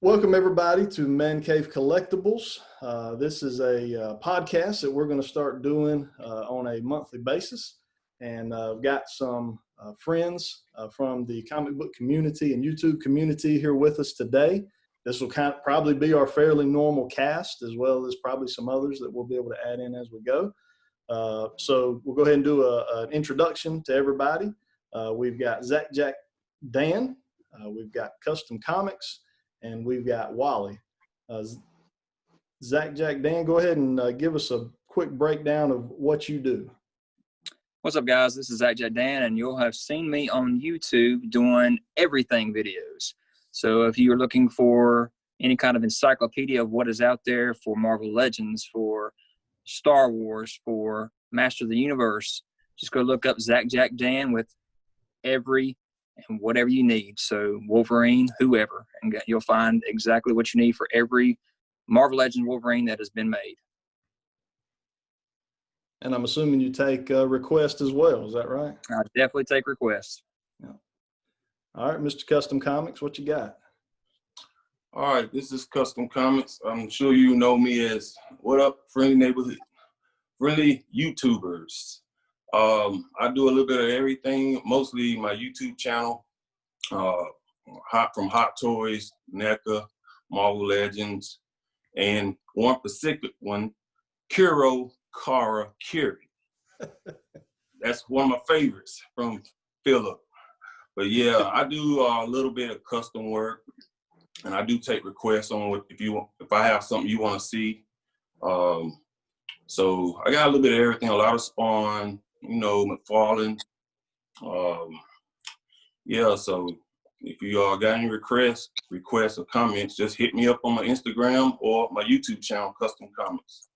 Welcome everybody to Man Cave Collectibles. This is a podcast that we're going to start doing on a monthly basis. And I've got some friends from the comic book community and YouTube community here with us today. This will probably be our fairly normal cast, as well as probably some others that we'll be able to add in as we go. So we'll go ahead and do an introduction to everybody. We've got Zach Jack Dan, we've got Custom Comics, and we've got Wally. Zach Jack Dan, go ahead and give us a quick breakdown of what you do. What's up, guys? This is Zach Jack Dan, and you'll have seen me on YouTube doing everything videos. So if you're looking for any kind of encyclopedia of what is out there for Marvel Legends, for Star Wars, for Master of the Universe, just go look up Zach Jack Dan with every and whatever you need. So Wolverine, whoever, and you'll find exactly what you need for every Marvel Legends Wolverine that has been made. And I'm assuming you take requests as well. Is that right? I definitely take requests. Yeah. All right, Mr. Custom Comics, what you got? All right, this is Custom Comics. I'm sure you know me as What Up, Friendly Neighborhood, Friendly YouTubers. I do a little bit of everything, mostly my YouTube channel, from Hot Toys, NECA, Marvel Legends, and one specific one, Kuro Kara Curie. That's one of my favorites from Philip. But yeah, I do a little bit of custom work, and I do take requests on what if I have something you want to see. So I got a little bit of everything, a lot of Spawn, McFarlane. Yeah, so if you got any requests or comments, just hit me up on my Instagram or my YouTube channel, Custom Comics.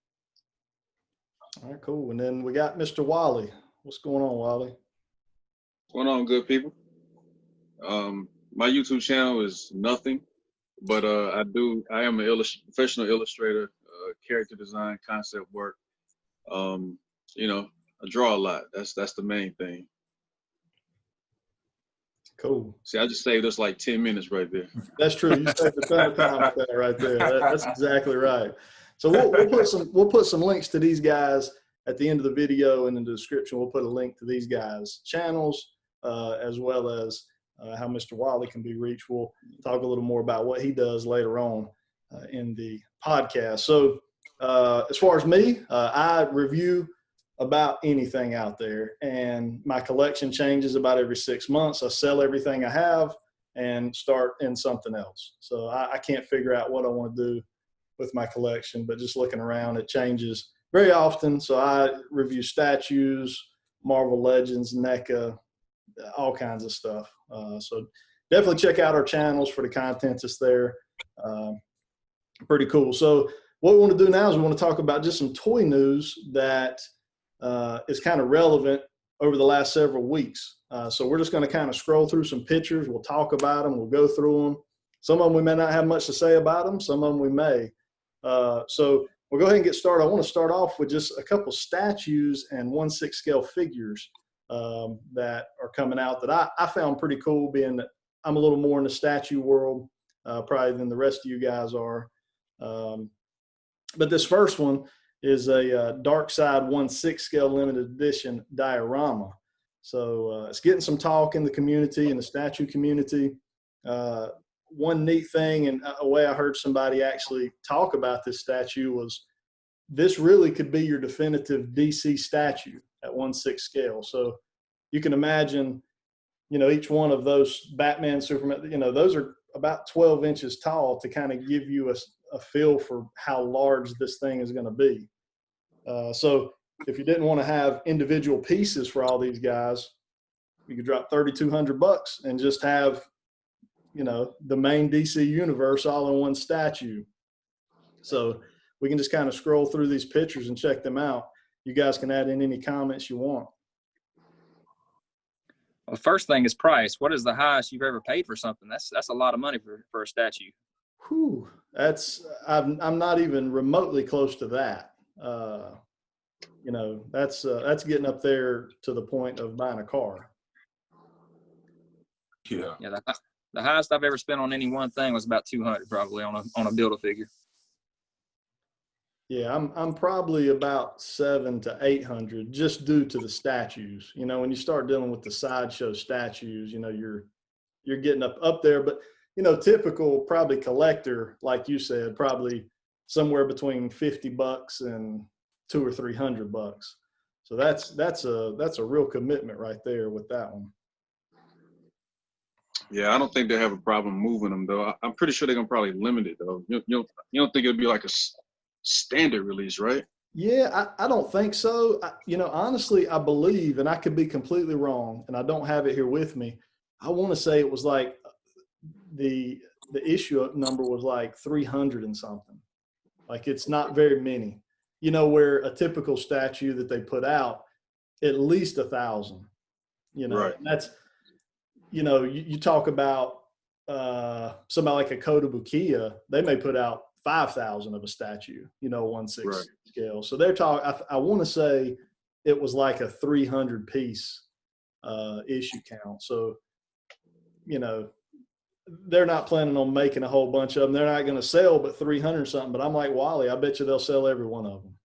All right, cool. And then we got Mr. Wally. What's going on, Wally? What's going on, good people? My YouTube channel is nothing, but I am a professional illustrator, character design, concept work. I draw a lot. That's the main thing. Cool. See, I just saved us like 10 minutes right there. That's true. You saved a ton of time with that right there. That's exactly right. So we'll put some links to these guys at the end of the video, and in the description we'll put a link to these guys' channels, as well as how Mr. Wally can be reached. We'll talk a little more about what he does later on in the podcast. So as far as me, I review about anything out there, and my collection changes about every 6 months. I sell everything I have and start in something else. So I can't figure out what I want to do with my collection, but just looking around, it changes very often. So I review statues, Marvel Legends, NECA, all kinds of stuff. So definitely check out our channels for the content that's there. Pretty cool. So what we want to do now is we want to talk about just some toy news that is kind of relevant over the last several weeks. So we're just going to kind of scroll through some pictures. We'll talk about them. We'll go through them. Some of them we may not have much to say about them. Some of them we may. So we'll go ahead and get started. I want to start off with just a couple statues and 1/6 scale figures that are coming out that I found pretty cool, being that I'm a little more in the statue world probably than the rest of you guys are. But this first one is a Dark Side 1/6 scale limited edition diorama. So it's getting some talk in the community, in the statue community. One neat thing, and a way I heard somebody actually talk about this statue, was this really could be your definitive DC statue at 1/6 scale. So you can imagine, each one of those Batman, Superman, those are about 12 inches tall to kind of give you a feel for how large this thing is going to be. So if you didn't want to have individual pieces for all these guys, you could drop $3,200 and just have, the main DC universe all in one statue. So we can just kind of scroll through these pictures and check them out. You guys can add in any comments you want. Well, the first thing is price. What is the highest you've ever paid for something? That's a lot of money for a statue. Whew, I'm not even remotely close to that. That's getting up there to the point of buying a car. Yeah. Yeah, The highest I've ever spent on any one thing was about 200 probably on a Build-A-Figure. Yeah, I'm probably about 700 to 800 just due to the statues. You know, when you start dealing with the Sideshow statues, you know, you're getting up there. But you know, typical probably collector, like you said, probably somewhere between $50 and $200 or $300. So that's a real commitment right there with that one. Yeah, I don't think they have a problem moving them though. I'm pretty sure they're gonna probably limit it though. You don't think it'd be like a standard release, right? Yeah, I don't think so. You know, honestly, I believe, and I could be completely wrong, and I don't have it here with me. I want to say it was like the issue number was like 300 and something. Like it's not very many. You know, where a typical statue that they put out, at least 1,000. You know, Right. and that's, you know, you talk about somebody like a Kotobukiya, they may put out 5,000 of a statue, you know, 1/6 Right. scale. So they're talking, I want to say it was like a 300 piece issue count. So, you know, they're not planning on making a whole bunch of them. They're not going to sell but 300 something. But I'm like, Wally, I bet you they'll sell every one of them.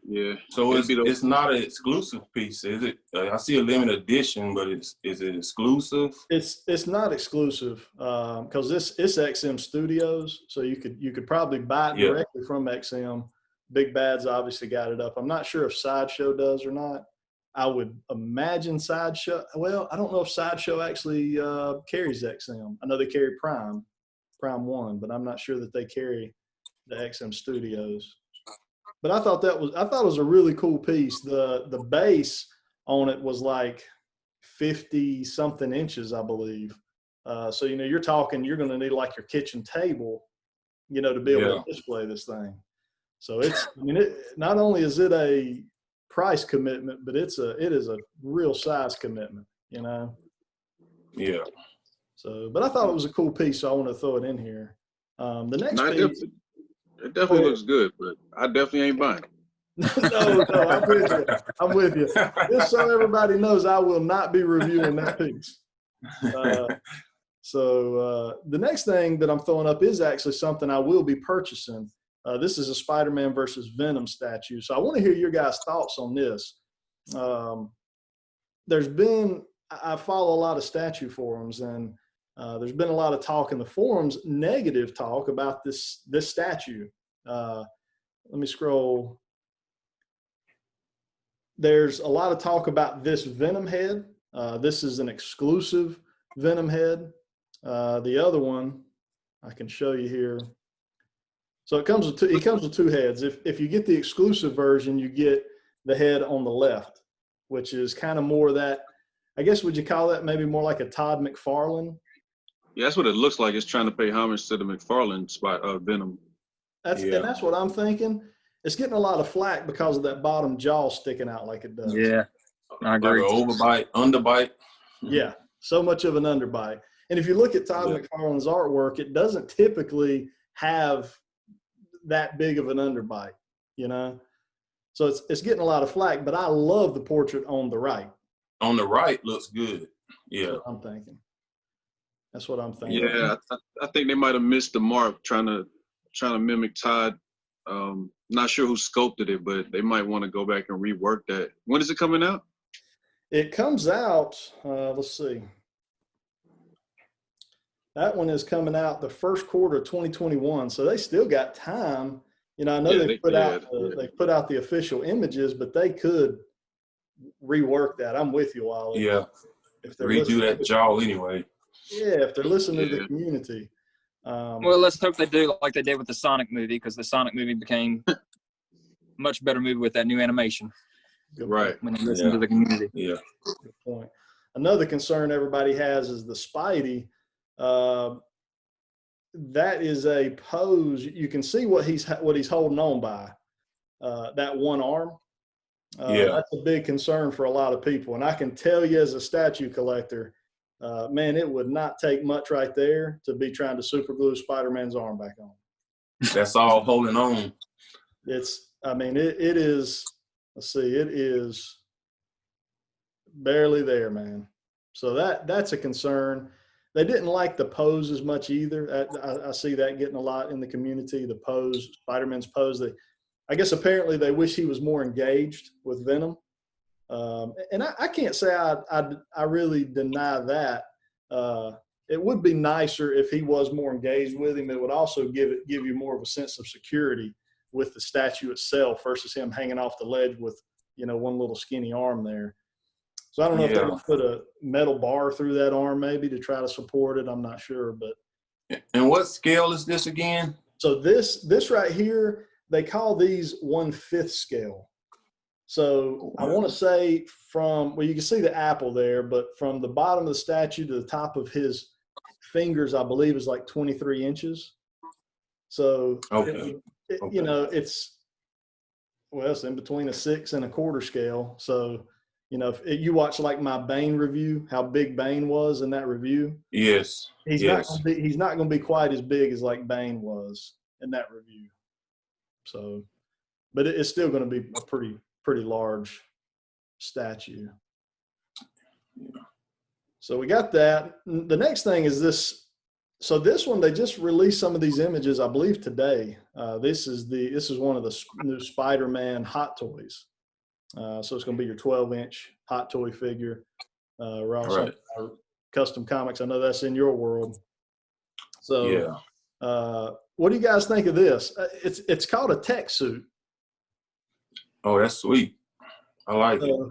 Yeah. So it's not an exclusive piece, is it? I see a limited edition, but is it exclusive? It's not exclusive because it's XM Studios, so you could probably buy it directly from XM. Big Bad's obviously got it up. I'm not sure if Sideshow does or not. I would imagine Sideshow. Well, I don't know if Sideshow actually carries XM. I know they carry Prime 1, but I'm not sure that they carry the XM Studios. But I thought it was a really cool piece. The base on it was like 50 something inches, I believe. So, you know, you're going to need like your kitchen table, you know, to be able to display this thing. So not only is it a price commitment, but it is a real size commitment, you know? Yeah. So, but I thought it was a cool piece, so I want to throw it in here. The next piece. It definitely looks good, but I definitely ain't buying. No, I'm with you. Just so everybody knows, I will not be reviewing that piece. So the next thing that I'm throwing up is actually something I will be purchasing. This is a Spider-Man versus Venom statue. So I want to hear your guys' thoughts on this. I follow a lot of statue forums, and there's been a lot of talk in the forums, negative talk about this statue. Let me scroll. There's a lot of talk about this Venom head. This is an exclusive Venom head. The other one I can show you here. So it comes with two heads. If you get the exclusive version, you get the head on the left, which is kind of more that, I guess, would you call that maybe more like a Todd McFarlane? Yeah, that's what it looks like. It's trying to pay homage to the McFarlane Venom. And that's what I'm thinking. It's getting a lot of flack because of that bottom jaw sticking out like it does. Yeah, I agree. Like an overbite, underbite. Yeah, so much of an underbite. And if you look at Todd McFarlane's artwork, it doesn't typically have that big of an underbite, you know? So it's getting a lot of flack, but I love the portrait on the right. On the right looks good. Yeah. That's what I'm thinking. That's what I'm thinking. Yeah, I think they might have missed the mark trying to mimic Todd. Not sure who sculpted it, but they might want to go back and rework that. When is it coming out? It comes out, let's see. That one is coming out the first quarter of 2021. So they still got time. You know, I know they put out the official images, but they could rework that. I'm with you, Wally. Yeah. If they're redo that jaw anyway. Yeah, if they're listening to the community. Well, let's hope they do like they did with the Sonic movie, because the Sonic movie became a much better movie with that new animation. Right. When they listen to the community. Yeah. Good point. Another concern everybody has is the Spidey. That is a pose. You can see what he's holding on by. That one arm. That's a big concern for a lot of people. And I can tell you as a statue collector, man, it would not take much right there to be trying to super glue Spider-Man's arm back on. That's all holding on. It is, let's see, it is barely there, man. So that's a concern. They didn't like the pose as much either. I see that getting a lot in the community, the pose, Spider-Man's pose. I guess apparently they wish he was more engaged with Venom. And I can't say I really deny that. It would be nicer if he was more engaged with him. It would also give you more of a sense of security with the statue itself versus him hanging off the ledge with, one little skinny arm there. So I don't know if they would put a metal bar through that arm maybe to try to support it. I'm not sure, but. And what scale is this again? So this right here, they call these 1/5 scale. So I want to say you can see the apple there, but from the bottom of the statue to the top of his fingers, I believe is like 23 inches. So, it's in between a 6 and a quarter scale. So, if you watch like my Bane review, how big Bane was in that review. Yes. He's not going to be quite as big as like Bane was in that review. So, but it's still going to be a pretty large statue. Yeah. So we got that. The next thing is this. So this one, they just released some of these images, I believe today. This is one of the new Spider-Man Hot Toys. So it's going to be your 12-inch Hot Toy figure. We're also our custom comics. I know that's in your world. So yeah. What do you guys think of this? It's called a tech suit. Oh, that's sweet. I like it.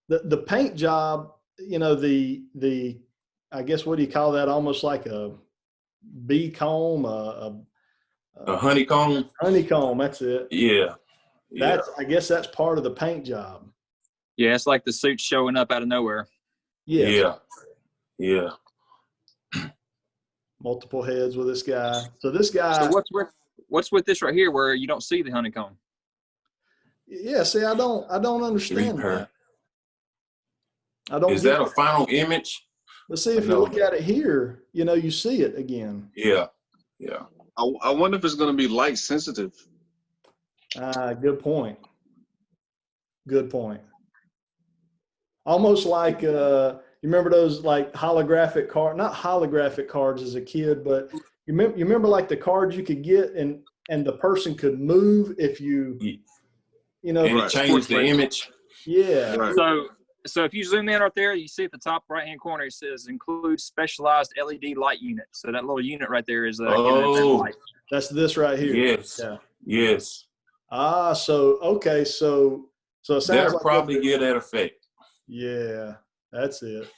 The paint job, the I guess, what do you call that? Almost like a bee comb, a honeycomb. Honeycomb, that's it. Yeah. I guess that's part of the paint job. Yeah, it's like the suit showing up out of nowhere. Yeah. Yeah. Multiple heads with this guy. So this guy. So what's with this right here where you don't see the honeycomb? Yeah, see, I don't understand that. Is that a final image? But see, if you look at it here, you see it again. Yeah. I wonder if it's going to be light sensitive. Good point. Almost like you remember those like holographic card, not holographic cards as a kid, but you remember like the cards you could get and the person could move if you. And it changes the image. Yeah. Right. So if you zoom in right there, you see at the top right-hand corner, it says include specialized LED light unit. So that little unit right there is light. That's this right here. Yes. Yeah. Yes. So okay. So it sounds that'll like probably get that effect. Yeah, that's it.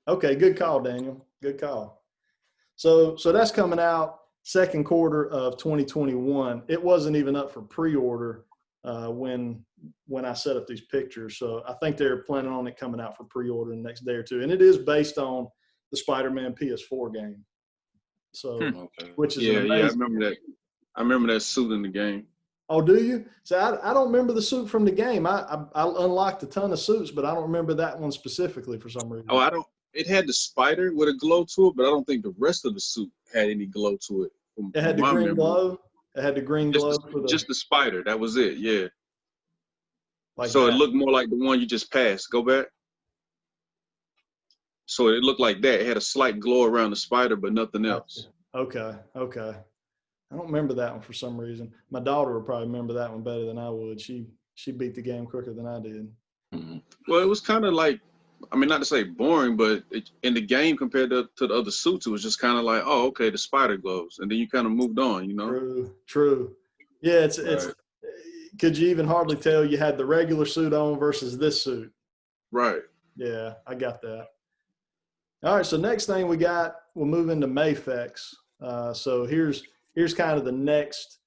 Okay, good call, Daniel. Good call. So that's coming out second quarter of 2021. It wasn't even up for pre-order when I set up these pictures. So I think they're planning on it coming out for pre-order the next day or two. And it is based on the Spider-Man PS4 game. So, which is amazing. Yeah, I remember that. I remember that suit in the game. Oh, do you? So I don't remember the suit from the game. I unlocked a ton of suits, but I don't remember that one specifically for some reason. Oh, it had the spider with a glow to it, but I don't think the rest of the suit had any glow to it. It had the green glow? It had the green glow? Just the spider. That was it, yeah. Like so that. It looked more like the one you just passed. Go back. So it looked like that. It had a slight glow around the spider, but nothing else. Okay. I don't remember that one for some reason. My daughter would probably remember that one better than I would. She beat the game quicker than I did. Mm-hmm. Well, it was kind of like, I mean, not to say boring, but in the game compared to the other suits, it was just kind of like, oh, okay, the spider glows. And then you kind of moved on, True. Yeah, it's could you even hardly tell you had the regular suit on versus this suit? Right. Yeah, I got that. All right, so next thing we'll move into Mafex. So here's kind of the next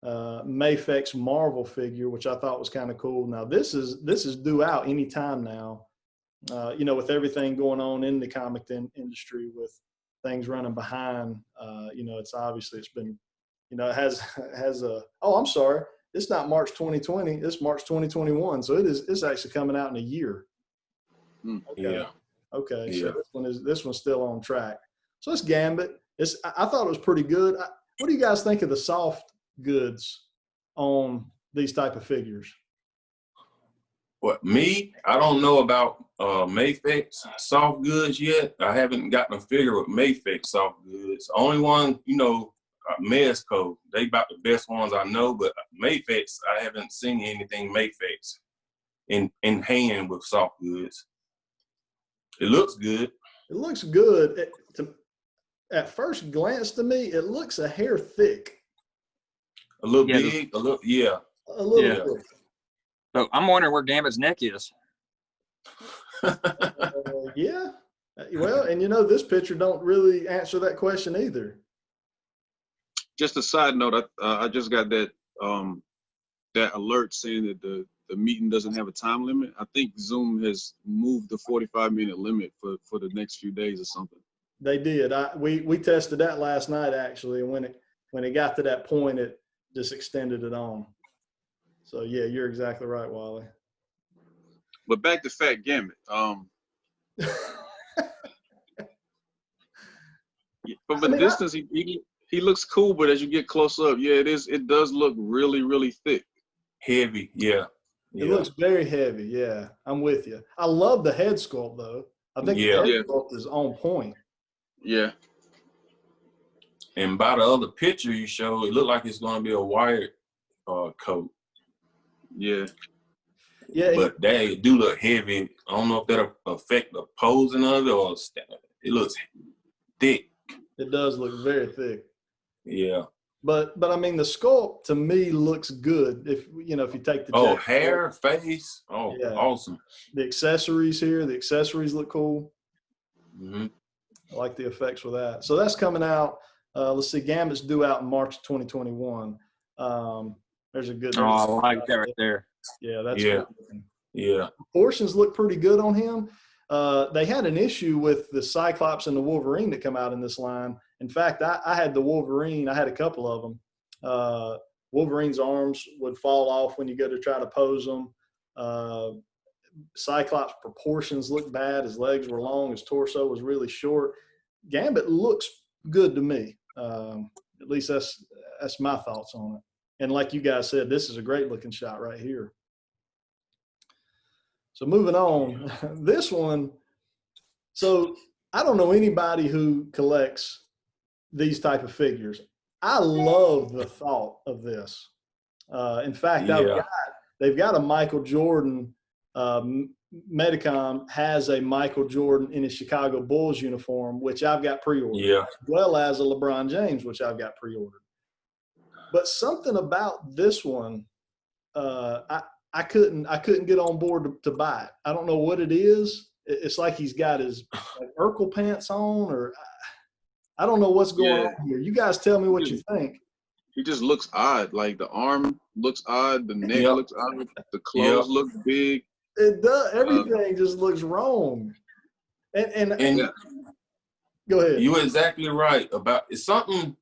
Mafex Marvel figure, which I thought was kind of cool. Now this is due out anytime now. With everything going on in the comic industry, with things running behind, it's been, it has a, oh, I'm sorry. It's not March 2020. It's March 2021. So it's actually coming out in a year. Okay. Yeah. Okay. Yeah. So this one's still on track. So it's Gambit. I thought it was pretty good. What do you guys think of the soft goods on these type of figures? What, me? I don't know about Mayfix soft goods yet. I haven't gotten a figure with Mayfix soft goods. Only one, you know, Mezco. They about the best ones I know, but Mayfix, I haven't seen anything Mayfix in hand with soft goods. It looks good. It looks good. At first glance to me, it looks a hair thick. A little big, a little, yeah. A little bit. So I'm wondering where Gambit's neck is. Yeah. Well, and you know, this picture don't really answer that question either. Just a side note, I just got that that alert saying that the meeting doesn't have a time limit. I think Zoom has moved the 45-minute limit for the next few days or something. They did. We tested that last night actually, and when it got to that point, it just extended it on. So yeah, you're exactly right, Wally. But back to Fat Gambit. From a distance, he looks cool, but as you get close up, yeah, it does look really, really thick. Heavy, yeah. It looks very heavy. Yeah, I'm with you. I love the head sculpt though. I think the head sculpt is on point. Yeah. And by the other picture you showed, it looked like it's going to be a wired coat. Yeah. Yeah. But they do look heavy. I don't know if that'll affect the posing of it or it looks thick. It does look very thick. Yeah. But I mean, the sculpt to me looks good. If you take the hair, face, awesome. The accessories here, the accessories look cool. Mm-hmm. I like the effects with that. So that's coming out. Let's see, Gambit's due out in March 2021. There's a good. Oh, I like that right there. Yeah, that's good. Yeah. Proportions look pretty good on him. They had an issue with the Cyclops and the Wolverine that come out in this line. In fact, I had the Wolverine. I had a couple of them. Wolverine's arms would fall off when you go to try to pose them. Cyclops' proportions look bad. His legs were long. His torso was really short. Gambit looks good to me. At least that's my thoughts on it. And like you guys said, this is a great looking shot right here. So moving on, this one. So I don't know anybody who collects these type of figures. I love the thought of this. In fact, they've got a Michael Jordan. Medicom has a Michael Jordan in his Chicago Bulls uniform, which I've got pre-ordered, as well as a LeBron James, which I've got pre-ordered. But something about this one, I couldn't get on board to buy it. I don't know what it is. It's like he's got his Urkel pants on, or I don't know what's going on here. You guys tell me what you think. He just looks odd. Like the arm looks odd, the neck looks odd, the clothes look big. It does. Everything just looks wrong. And go ahead. You were exactly right about it's something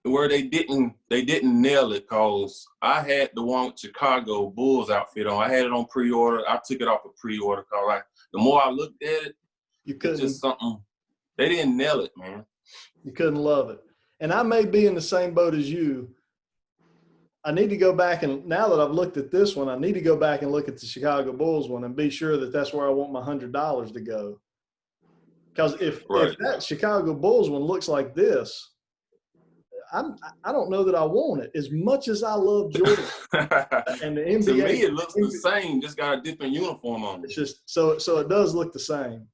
where they didn't nail it, cause I had the one with Chicago Bulls outfit on. I had it on pre-order. I took it off of pre-order cause the more I looked at it, it's just something they didn't nail it, man. You couldn't love it. And I may be in the same boat as you. I need to go back, and now that I've looked at this one, I need to go back and look at the Chicago Bulls one and be sure that that's where I want my $100 to go. Because if that Chicago Bulls one looks like this, I don't know that I want it. As much as I love Jordan and the NBA, to me it looks the same, just got a different uniform on. It's just so it does look the same.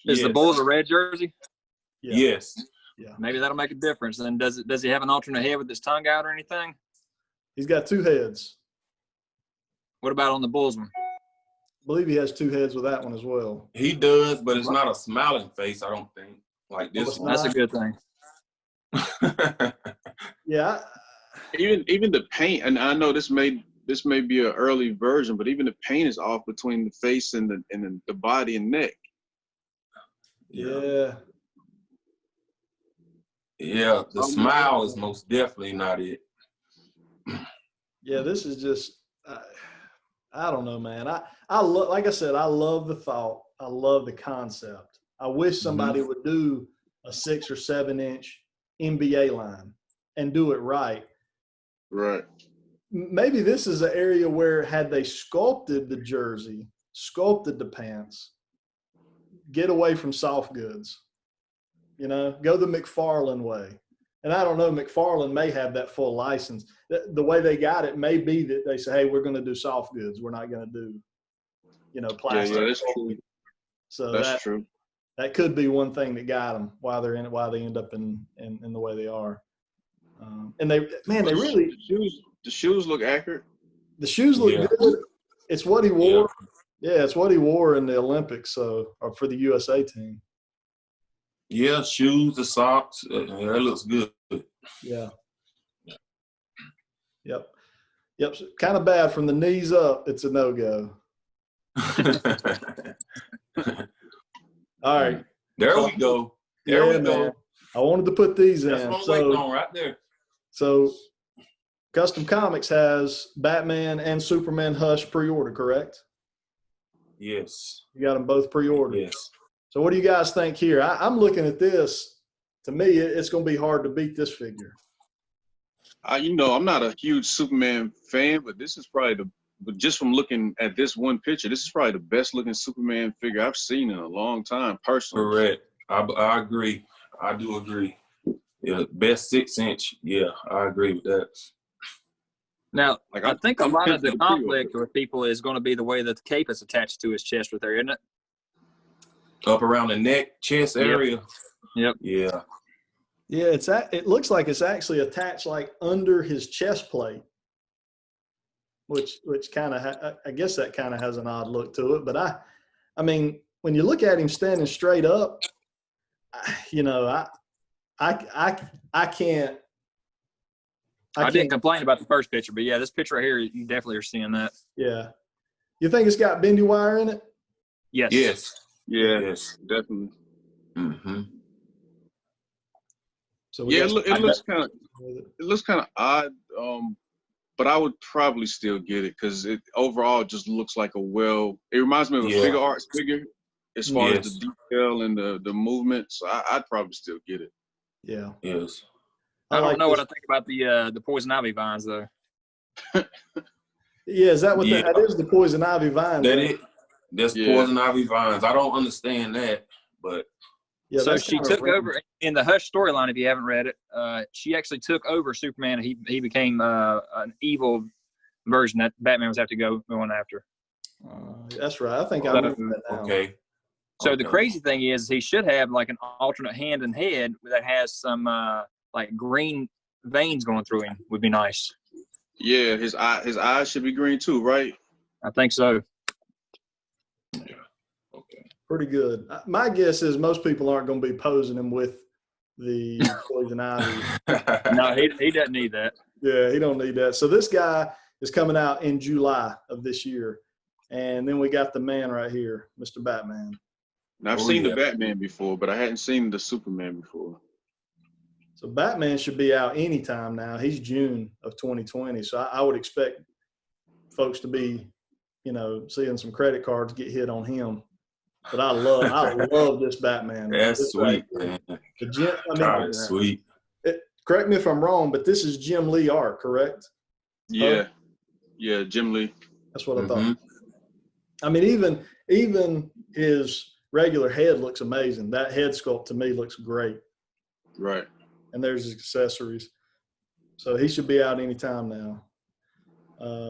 Is the Bulls a red jersey? Yeah. Yes. Yeah. Maybe that'll make a difference. Then does he have an alternate head with his tongue out or anything? He's got two heads. What about on the Bulls one? I believe he has two heads with that one as well. He does, but it's not a smiling face, I don't think. Like this one. That's a good thing. Yeah. Even the paint, and I know this may be an early version, but even the paint is off between the face and the body and neck. Yeah. Yeah, the smile is most definitely not it. Yeah, this is just, I don't know, man. Like I said, I love the thought. I love the concept. I wish somebody would do a 6 or 7 inch NBA line and do it right. Right. maybe this is an area where had they sculpted the jersey, sculpted the pants, get away from soft goods, you know, go the McFarlane way. And I don't know, McFarlane may have that full license. The way they got it may be that they say, hey, we're going to do soft goods. We're not going to do, you know, plastic. Yeah, that's true. So That's true. That could be one thing that got them why they're in it, why they end up in the way they are. And they really, the shoes look accurate. The shoes look good. It's what he wore. Yeah, it's what he wore in the Olympics, or for the USA team. Yeah, shoes, the socks, that looks good. Yeah. Yep. So kind of bad from the knees up. It's a no-go. All right. There we go. There we go. I wanted to put these in. That's what I'm waiting on right there. So Custom Comics has Batman and Superman Hush pre-order, correct? Yes. You got them both pre-ordered. Yes. So what do you guys think here? I'm looking at this. To me, it's going to be hard to beat this figure. You know, I'm not a huge Superman fan, but this is probably but just from looking at this one picture, this is probably the best looking Superman figure I've seen in a long time, personally. Correct. I agree. I do agree. Yeah, best 6-inch. Yeah, I agree with that. Now, I think a lot of the conflict with people is going to be the way that the cape is attached to his chest right there, isn't it? Up around the neck, chest area. Yep. Yeah. Yeah, it looks like it's actually attached like under his chest plate, which kind of I guess that kind of has an odd look to it. But I mean, when you look at him standing straight up, you know, I can't. I didn't complain about the first picture, but yeah, this picture right here, you definitely are seeing that. Yeah. You think it's got bendy wire in it? Yes. Yes. Yeah, Yes. definitely. Mm-hmm. So yeah, it looks kind of odd, but I would probably still get it because it overall just looks like it reminds me of a figure arts figure as far as the detail and the movement. So I'd probably still get it. Yeah. Yes. I don't know what I think about the poison ivy vines though. Yeah, is that what that is? The poison ivy vines. That's poison ivy vines. I don't understand that, but yeah. So she took over in the Hush storyline. If you haven't read it, she actually took over Superman. And he became an evil version that Batman was have to going after. That's right. I think I remember that now. Okay. So the crazy thing is, he should have like an alternate hand and head that has some like green veins going through him. Would be nice. Yeah, his eyes should be green too, right? I think so. Yeah. Okay. Pretty good. My guess is most people aren't going to be posing him with the poison ivy. No, he doesn't need that. Yeah, he don't need that. So this guy is coming out in July of this year. And then we got the man right here, Mr. Batman. Now, I've seen the Batman before, but I hadn't seen the Superman before. So Batman should be out anytime now. He's June of 2020. So I would expect folks to be, you know, seeing some credit cards get hit on him. But I love this Batman. That's sweet, man. It's sweet. Correct me if I'm wrong, but this is Jim Lee art, correct? Yeah. Yeah, Jim Lee. That's what I thought. I mean, even his regular head looks amazing. That head sculpt to me looks great. Right. And there's his accessories. So he should be out anytime now.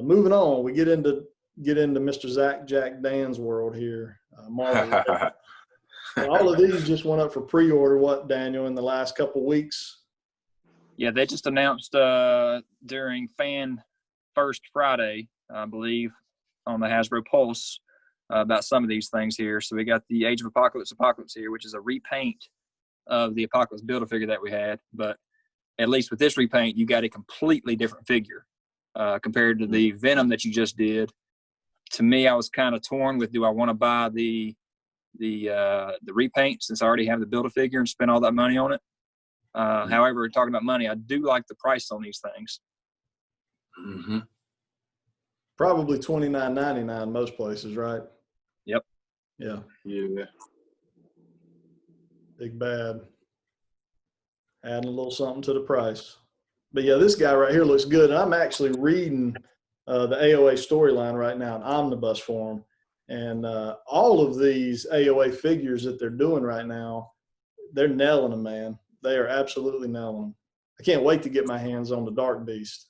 Moving on, we get into Mr. Jack Dan's world here. Marvel. All of these just went up for pre-order, what, Daniel, in the last couple weeks? Yeah, they just announced during Fan First Friday, I believe, on the Hasbro Pulse about some of these things here. So we got the Age of Apocalypse here, which is a repaint of the Apocalypse Build-A-Figure that we had. But at least with this repaint, you got a completely different figure compared to the Venom that you just did. To me, I was kind of torn with, do I want to buy the repaint since I already have the Build-A-Figure and spend all that money on it? However, talking about money, I do like the price on these things. Mm-hmm. Probably $29.99 most places, right? Yep. Yeah. Yeah. Big Bad. Adding a little something to the price. But yeah, this guy right here looks good. And I'm actually reading the AOA storyline right now in omnibus form. And all of these AOA figures that they're doing right now, they're nailing them, man. They are absolutely nailing them. I can't wait to get my hands on the Dark Beast.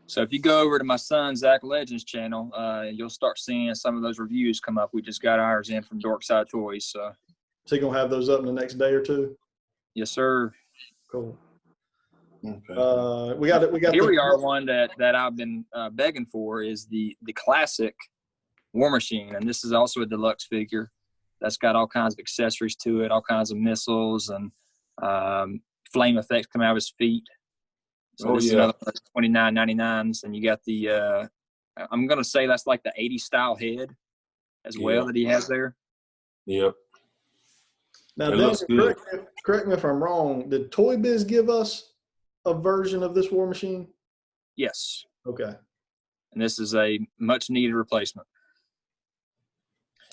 So if you go over to my son, Zach Legends channel, you'll start seeing some of those reviews come up. We just got ours in from Dorkside Toys. So he going to have those up in the next day or two? Yes, sir. Cool. Okay. We got Here we are. One that I've been begging for is the classic War Machine, and this is also a deluxe figure that's got all kinds of accessories to it, all kinds of missiles and flame effects coming out of his feet. So this is another $29.99s, and you got the I'm gonna say that's like the 80s style head as well that he has there. Yep. Now, Daniel, correct me if I'm wrong. Did Toy Biz give us a version of this War Machine? Yes. Okay. And this is a much needed replacement.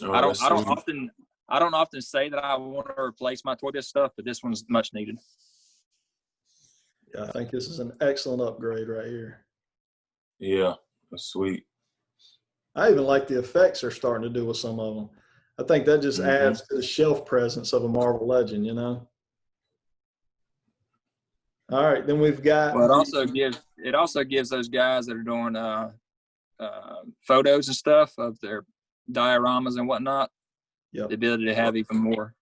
I don't often say that I want to replace my Toy Biz stuff, but this one's much needed. Yeah, I think this is an excellent upgrade right here. Yeah, that's sweet. I even like the effects they're starting to do with some of them. I think that just adds to the shelf presence of a Marvel Legend, you know? All right, then we've got. Well, it also gives those guys that are doing photos and stuff of their dioramas and whatnot the ability to have even more.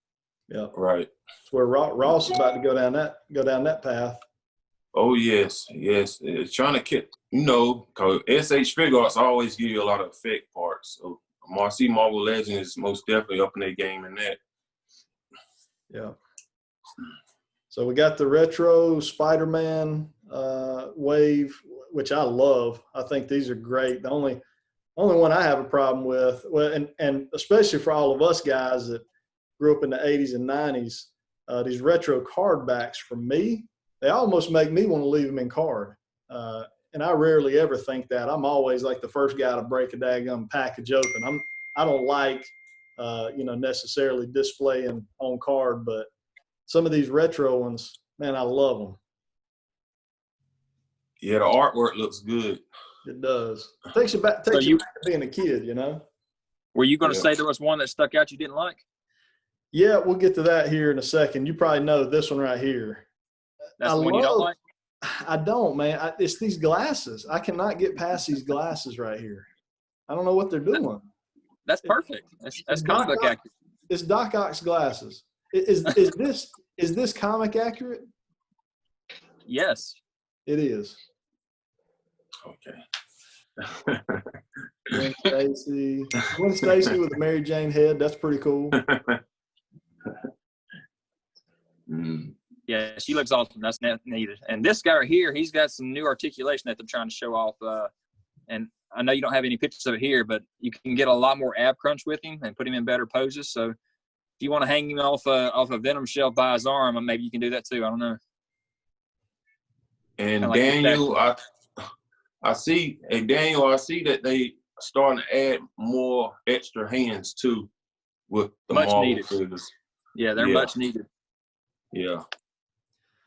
Yeah, right. That's where Ross is about to go down that path. Oh yes. It's trying to get, because SH Figure Arts always give you a lot of effect parts. So Marcy Marvel Legend is most definitely up in their game in that. Yeah. So we got the retro Spider-Man wave, which I love. I think these are great. The only one I have a problem with, and especially for all of us guys that grew up in the 80s and 90s, these retro card backs, for me, they almost make me want to leave them in card. And I rarely ever think that. I'm always like the first guy to break a daggum package open. I don't like, necessarily displaying on card, but some of these retro ones, man, I love them. Yeah, the artwork looks good. It does. Takes you back to being a kid, you know? Were you going to say there was one that stuck out you didn't like? Yeah, we'll get to that here in a second. You probably know this one right here. That's the one you don't like? I don't, man. It's these glasses. I cannot get past these glasses right here. I don't know what they're doing. That's perfect. That's comic book accurate. It's Doc Ock's glasses. Is this comic accurate? Yes. It is. Okay. Gwen Stacy with a Mary Jane head. That's pretty cool. Yeah, she looks awesome. That's needed. And this guy right here, he's got some new articulation that they're trying to show off. And I know you don't have any pictures of it here, but you can get a lot more ab crunch with him and put him in better poses. So if you want to hang him off a Venom shelf by his arm, maybe you can do that too. I don't know. And like Daniel, I see that they starting to add more extra hands too with the Marvel figures. Yeah, they're much needed. Yeah.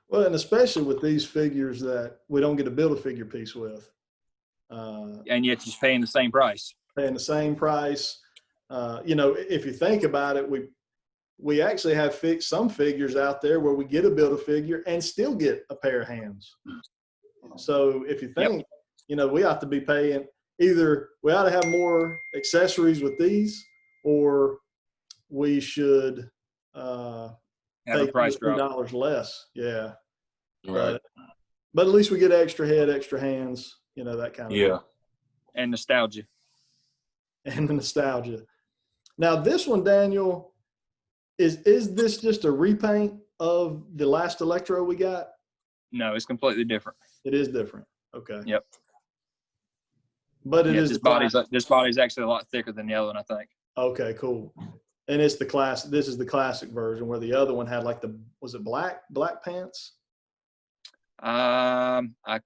Well, and especially with these figures that we don't get a Build-A-Figure piece with. And yet just paying the same price. Paying the same price. If you think about it, we actually have some figures out there where we get a Build-A-Figure and still get a pair of hands. So if you think, we ought to be paying, either we ought to have more accessories with these, or we should have a price drop. $2 less. Yeah. Right. But at least we get extra head, extra hands, that kind of thing. And nostalgia. And the nostalgia. Now this one, Daniel, is this just a repaint of the last Electro we got? No, it's completely different. It is different. Okay. Yep. But it is this body's actually a lot thicker than the other one, I think. Okay, cool. And it's the classic. This is the classic version, where the other one had like was it black pants? I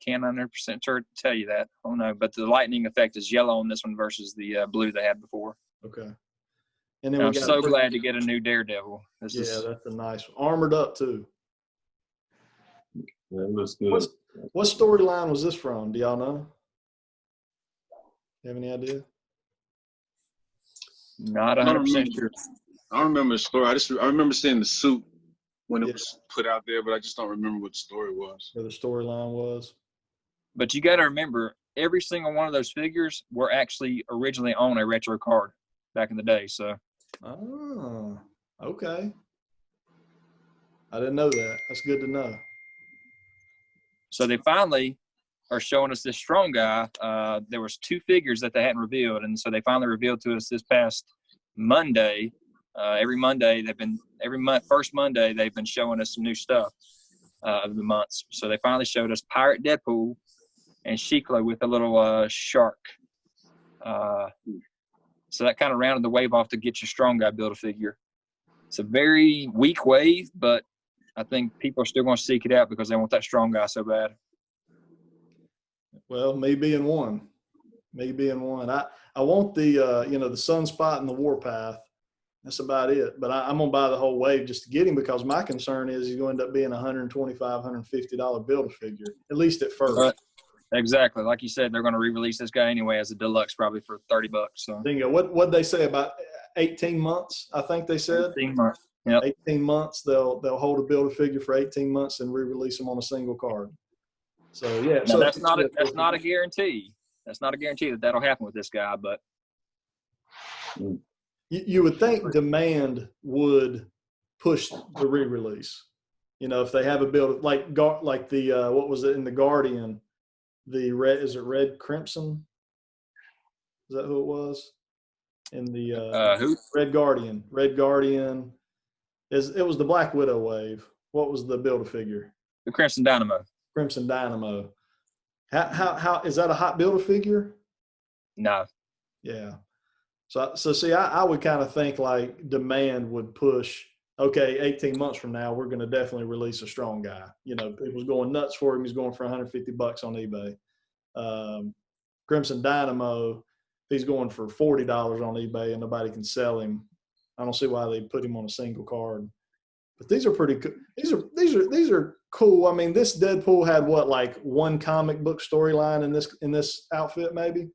can't 100% tell you that. Oh no, but the lightning effect is yellow on this one versus the blue they had before. Okay. And then I'm so glad to get a new Daredevil. That's a nice one. Armored up too. Yeah, it looks good. What storyline was this from? Do y'all know? You have any idea? Not I don't 100% remember. sure. I don't remember the story. I remember seeing the suit when it Yeah. was put out there, but I just don't remember what the story was. Where the storyline was? But you got to remember, every single one of those figures were actually originally on a retro card back in the day. So, Oh, okay. I didn't know that. That's good to know. so they finally are showing us this strong guy. There was 2 figures that they hadn't revealed, and so they finally revealed to us this past Monday. Every Monday first Monday they've been showing us some new stuff of the months. So they finally showed us Pirate Deadpool and Shiklo with a little shark. So that kind of rounded the wave off to get your strong guy Build-A-Figure. It's a very weak wave, but I think people are still going to seek it out because they want that strong guy so bad. Well, me being one. I want the the Sunspot and the Warpath. That's about it. But I'm gonna buy the whole wave just to get him, because my concern is he's going to end up being $125, $150 Build-A-Figure, at least at first. Exactly, like you said, they're going to re-release this guy anyway as a deluxe, probably for $30. So Bingo. What'd they say, about 18 months? I think they said 18 months. Yep. 18 months. They'll hold a Build-A-Figure for 18 months and re-release them on a single card. So yeah, Now, so that's not a guarantee. That's not a guarantee that that'll happen with this guy, but you would think demand would push the re-release. If they have a build like the what was it in the Guardian, the Red Crimson? Is that who it was? In the who? Red Guardian. It was the Black Widow wave. What was the Build-A-Figure? The Crimson Dynamo. Crimson Dynamo. How is that a hot Build-A-Figure? No. Yeah. So see, I would kind of think like demand would push, okay, 18 months from now, we're going to definitely release a strong guy. People's going nuts for him. He's going for $150 on eBay. Crimson Dynamo, he's going for $40 on eBay and nobody can sell him. I don't see why they put him on a single card. But these are pretty cool. These are cool. I mean, this Deadpool had like one comic book storyline in this outfit, maybe.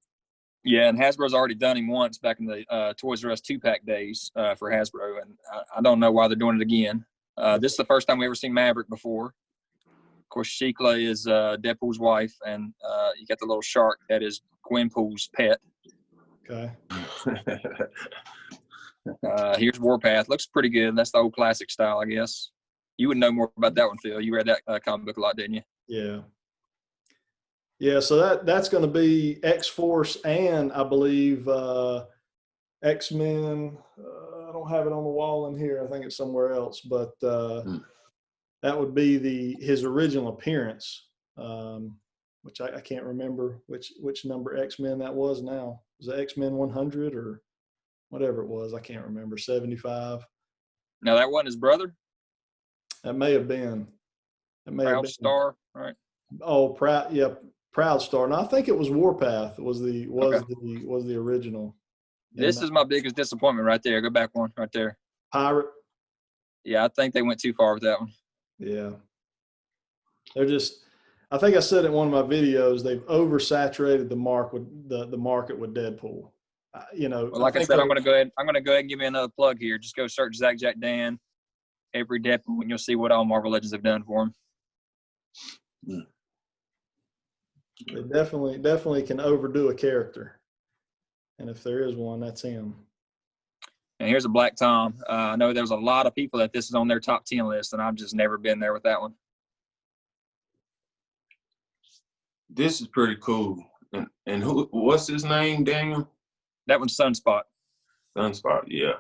Yeah, and Hasbro's already done him once back in the Toys R Us 2-pack days for Hasbro, and I don't know why they're doing it again. This is the first time we ever seen Maverick before. Of course, Shikla is Deadpool's wife, and you got the little shark that is Gwenpool's pet. Okay. Here's Warpath. Looks pretty good. That's the old classic style, I guess. You would know more about that one, Phil. You read that comic book a lot, didn't you? Yeah. Yeah, so that's going to be X-Force and I believe X-Men. I don't have it on the wall in here. I think it's somewhere else, but that would be his original appearance, which I can't remember which number X-Men that was now. Was it X-Men 100 or whatever it was? I can't remember. 75. Now, that wasn't his brother? That may have been. Proud Star, right? Oh, Proud Star. No, I think it was Warpath was the original. This is my biggest disappointment right there. Go back one right there. Pirate. Yeah, I think they went too far with that one. Yeah. I think I said in one of my videos, they've oversaturated the market with Deadpool. Well, like I said, I'm going to go ahead and give you another plug here. Just go search Zach Jack Dan, every Deadpool, and you'll see what all Marvel Legends have done for him. They definitely can overdo a character. And if there is one, that's him. And here's a Black Tom. I know there's a lot of people that this is on their top 10 list, and I've just never been there with that one. This is pretty cool. And what's his name, Daniel? That one's Sunspot. Sunspot, yeah.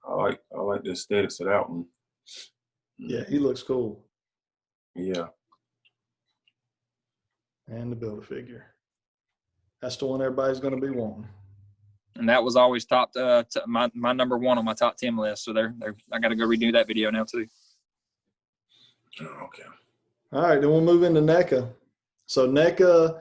I like the aesthetics of that one. Yeah, he looks cool. Yeah. And the Build-A-Figure. That's the one everybody's going to be wanting. And that was always my number one on my top 10 list. So I got to go redo that video now too. Oh, okay. All right, then we'll move into NECA. So NECA,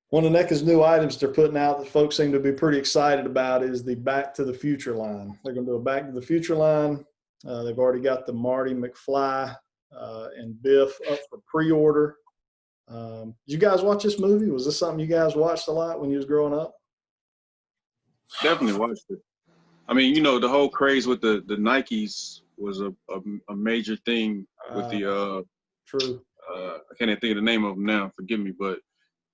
one of NECA's new items they're putting out that folks seem to be pretty excited about is the Back to the Future line. They're going to do a Back to the Future line. They've already got the Marty McFly and Biff up for pre-order. Did you guys watch this movie? Was this something you guys watched a lot when you was growing up? Definitely watched it. I mean, you know, the whole craze with the Nikes was a major thing with the True. I can't even think of the name of them now. Forgive me, but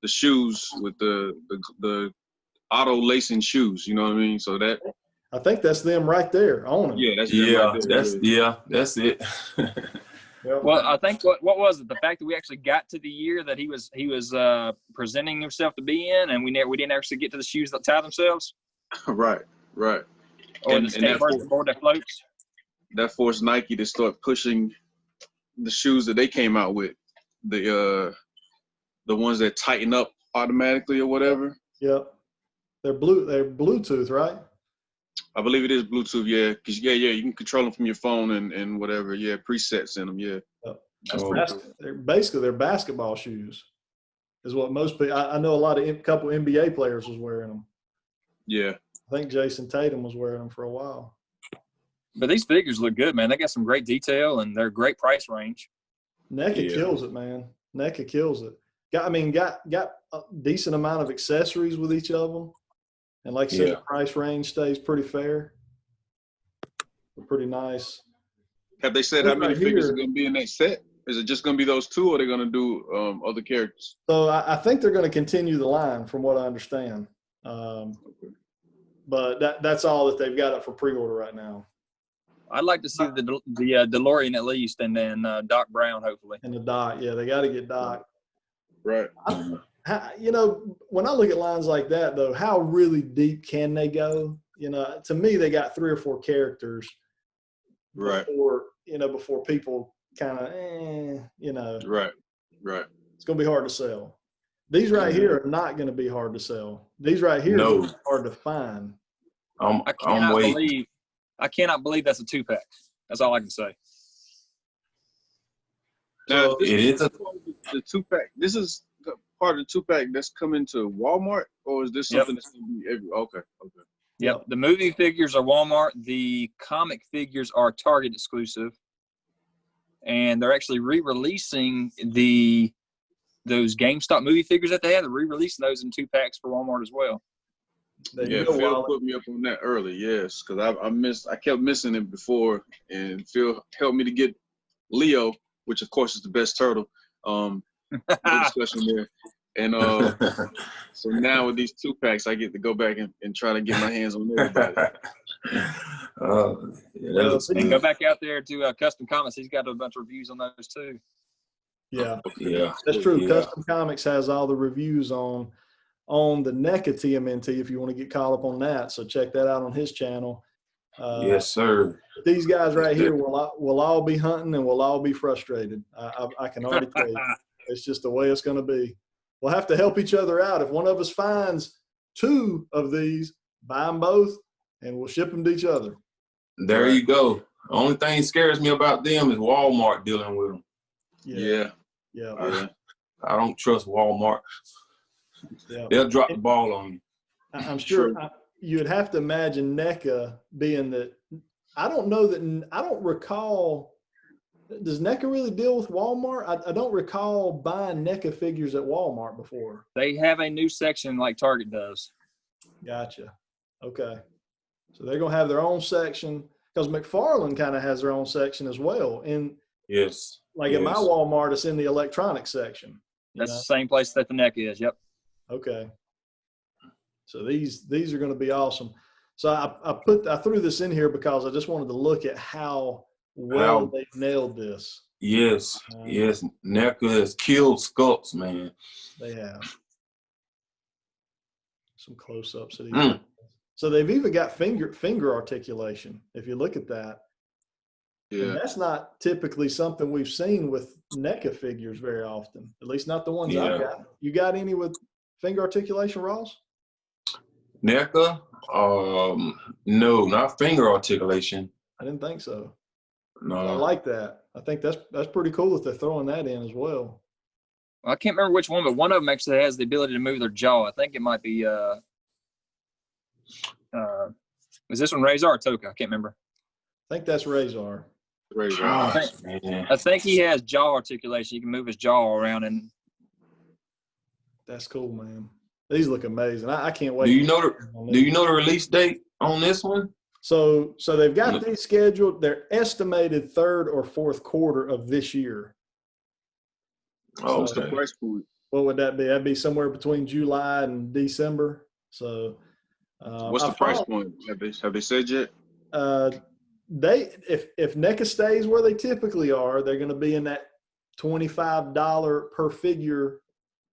the shoes with the auto lacing shoes. You know what I mean? So that. I think that's them right there on them. Yeah, that's them right there. That's it. Yep. Well, I think what was it? The fact that we actually got to the year that he was presenting himself to be in, and we didn't actually get to the shoes that tie themselves. Right. Or And the skateboard that floats. That forced Nike to start pushing the shoes that they came out with, the ones that tighten up automatically or whatever. Yep. They're Bluetooth, right? I believe it is Bluetooth, yeah. Because you can control them from your phone and whatever. Yeah, presets in them, yeah. Yep. That's pretty cool. They're basketball shoes, is what most people. I know a couple NBA players was wearing them. Yeah. I think Jason Tatum was wearing them for a while. But these figures look good, man. They got some great detail and they're great price range. NECA kills it, man. NECA kills it. Got a decent amount of accessories with each of them. And like I said, the price range stays pretty fair. They're pretty nice. Have they said how many figures are going to be in that set? Is it just going to be those two, or are they going to do other characters? So I think they're going to continue the line, from what I understand. But that's all that they've got up for pre-order right now. I'd like to see the DeLorean at least, and then Doc Brown hopefully. And the Doc, yeah, they got to get Doc. Right. You know, when I look at lines like that, though, how really deep can they go? You know, to me, they got 3 or 4 characters. Right. Before people kind of, Right. It's going to be hard to sell. These right here are not going to be hard to sell. These right here are hard to find. I cannot believe that's a 2-pack. That's all I can say. Now, it is the 2-pack. This is part of the 2-pack that's coming to Walmart, or is this something that's going to be everywhere? Okay. Yep. The movie figures are Walmart. The comic figures are Target exclusive, and they're actually re-releasing those GameStop movie figures that they have. They're re-releasing those in 2-packs for Walmart as well. Phil put me up on that early, yes, because I kept missing it before, and Phil helped me to get Leo, which of course is the best turtle. No discussion there. And so now with these 2-packs, I get to go back and try to get my hands on everybody. And go back out there to Custom Comics. He's got a bunch of reviews on those too. Yeah, that's true. Yeah. Custom Comics has all the reviews on the NECA TMNT if you want to get caught up on that. So check that out on his channel. Yes, sir. These guys right here will all be hunting and we'll all be frustrated. I can already tell you. It's just the way it's going to be. We'll have to help each other out. If one of us finds 2 of these, buy them both, and we'll ship them to each other. There you go. The only thing that scares me about them is Walmart dealing with them. Yeah. I don't trust Walmart. Yeah. They'll drop the ball on you. I'm sure you'd have to imagine NECA being that. I don't recall. Does NECA really deal with Walmart? I don't recall buying NECA figures at Walmart before. They have a new section like Target does. Gotcha. Okay. So they're going to have their own section, because McFarlane kind of has their own section as well. And yes. At my Walmart, it's in the electronics section. That's the same place that the NECA is. Yep. Okay. So these are going to be awesome. So I threw this in here because I just wanted to look at how well they nailed this. Yes. NECA has killed sculpts, man. They have. Some close-ups of these. So they've even got finger articulation, if you look at that. Yeah. And that's not typically something we've seen with NECA figures very often, at least not the ones I've got. You got any with finger articulation, Ross? NECA? No, not finger articulation. I didn't think so. No. I like that. I think that's pretty cool that they're throwing that in as well. I can't remember which one, but one of them actually has the ability to move their jaw. I think it might be is this one Razor or Toka? I can't remember. I think that's Razor. I think he has jaw articulation. He can move his jaw around, and That's cool, man. These look amazing. I can't wait. Do you know the release date on this one? So they've got these scheduled. They're estimated third or fourth quarter of this year. Oh, what's the price point? What would that be? That'd be somewhere between July and December. So what's the price point? Have they said yet? If NECA stays where they typically are, they're going to be in that $25 per figure